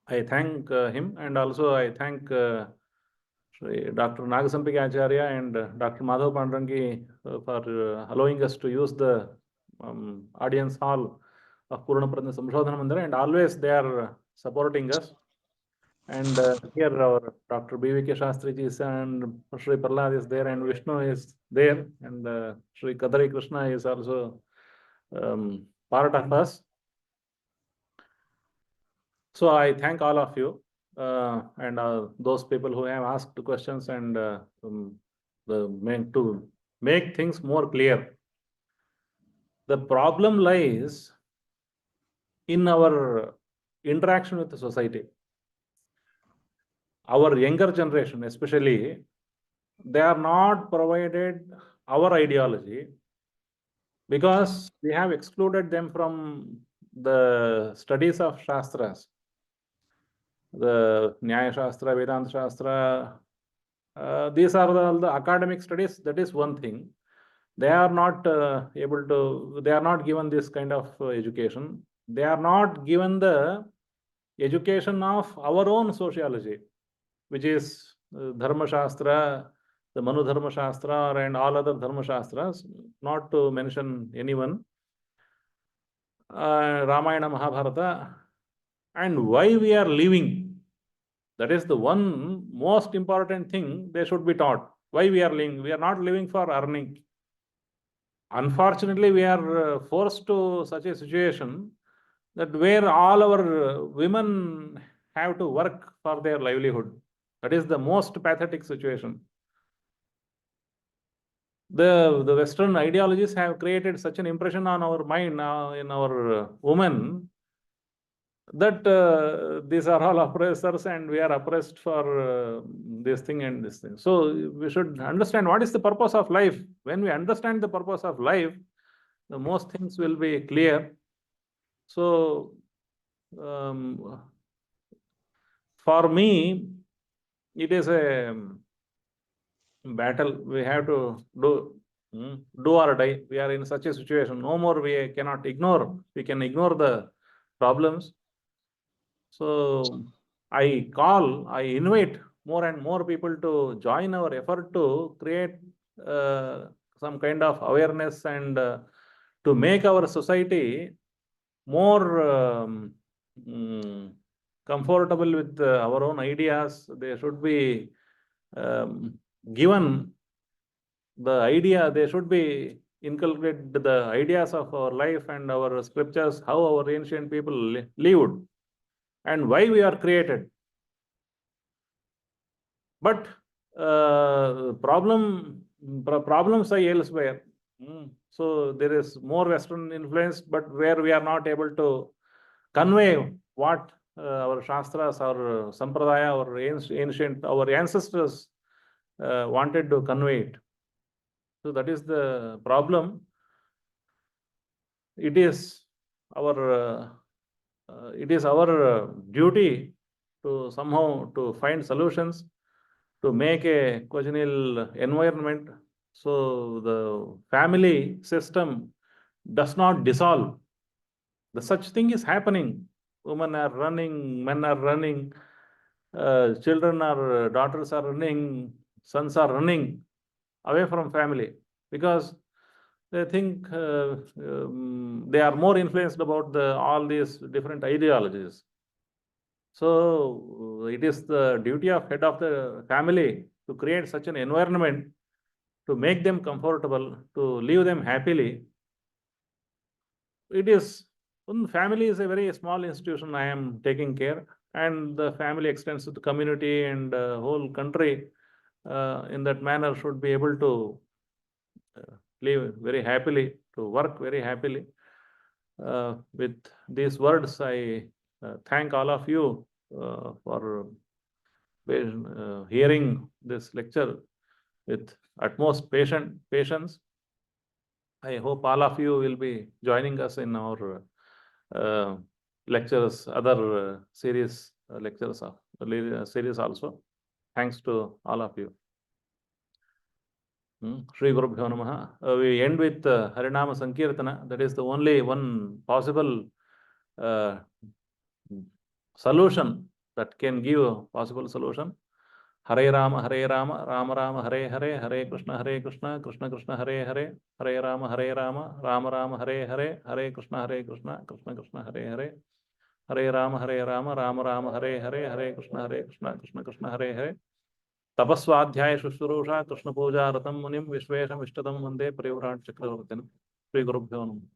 I thank him, and also I thank Dr. Nagasampika Acharya and Dr. Madhav Pandrangi for allowing us to use the audience hall of Poornaprajna Samshodhana Mandira, and always they are supporting us. And here our Dr. B.V.K. Shastriji is, and Sri Prahlad is there, and Vishnu is there, and Sri Kadari Krishna is also part of us. So I thank all of you and those people who have asked questions and to make things more clear. The problem lies in our interaction with the society. Our younger generation, especially, they are not provided our ideology because we have excluded them from the studies of Shastras. The Nyaya Shastra, Vedanta Shastra, these are all the academic studies. That is one thing. They are not able to, they are not given this kind of education. They are not given the education of our own sociology, which is Dharma Shastra, the Manu Dharma Shastra, and all other Dharma Shastras, not to mention anyone, Ramayana, Mahabharata, and why we are living. That is the one most important thing they should be taught. Why we are living? We are not living for earning. Unfortunately, we are forced to such a situation that where all our women have to work for their livelihood. That is the most pathetic situation. The Western ideologies have created such an impression on our mind, in our women, that these are all oppressors and we are oppressed for this thing and this thing. So we should understand what is the purpose of life. When we understand the purpose of life, the most things will be clear. So for me, it is a battle. We have to do or die. We are in such a situation. No more we cannot ignore. We can ignore the problems. So I invite more and more people to join our effort to create some kind of awareness and to make our society more comfortable with our own ideas. They should be given the idea, they should be inculcated the ideas of our life and our scriptures, how our ancient people lived and why we are created. But problems are elsewhere. So there is more Western influence, but where we are not able to convey what our Shastras, our Sampradaya, our ancestors wanted to convey it. So that is the problem. It is our duty to somehow to find solutions, to make a congenial environment so the family system does not dissolve. The such thing is happening. Women are running, men are running, children are, daughters are running, sons are running away from family because they think they are more influenced about all these different ideologies. So it is the duty of head of the family to create such an environment to make them comfortable, to leave them happily. It is, family is a very small institution I am taking care, and the family extends to the community and whole country. In that manner should be able to live very happily, to work very happily. With these words, I thank all of you for hearing this lecture with utmost patience. I hope all of you will be joining us in our lectures, other series lectures of series also. Thanks to all of you. Shri Gurubhyo Namaha. We end with Harinama Sankirtana. That is the only one possible solution that can give a possible solution. Hare Rama, Rama Rama, Hare Hare, Hare Krishna, Krishna Krishna, Hare Hare, Hare Rama, Rama Rama, Hare Hare, Hare Krishna, Krishna Krishna, Hare Hare, Hare Rama, Rama Rama, Hare Hare, Hare Krishna, Krishna Krishna, Hare Hare. तपस्वाध्याय शुश्रूषा Krishna पूजा रतम मुनिम विश्वेशम इष्टतम वंदे परिव्राट चक्रवर्तिनम। श्री गुरुभ्यो नमः।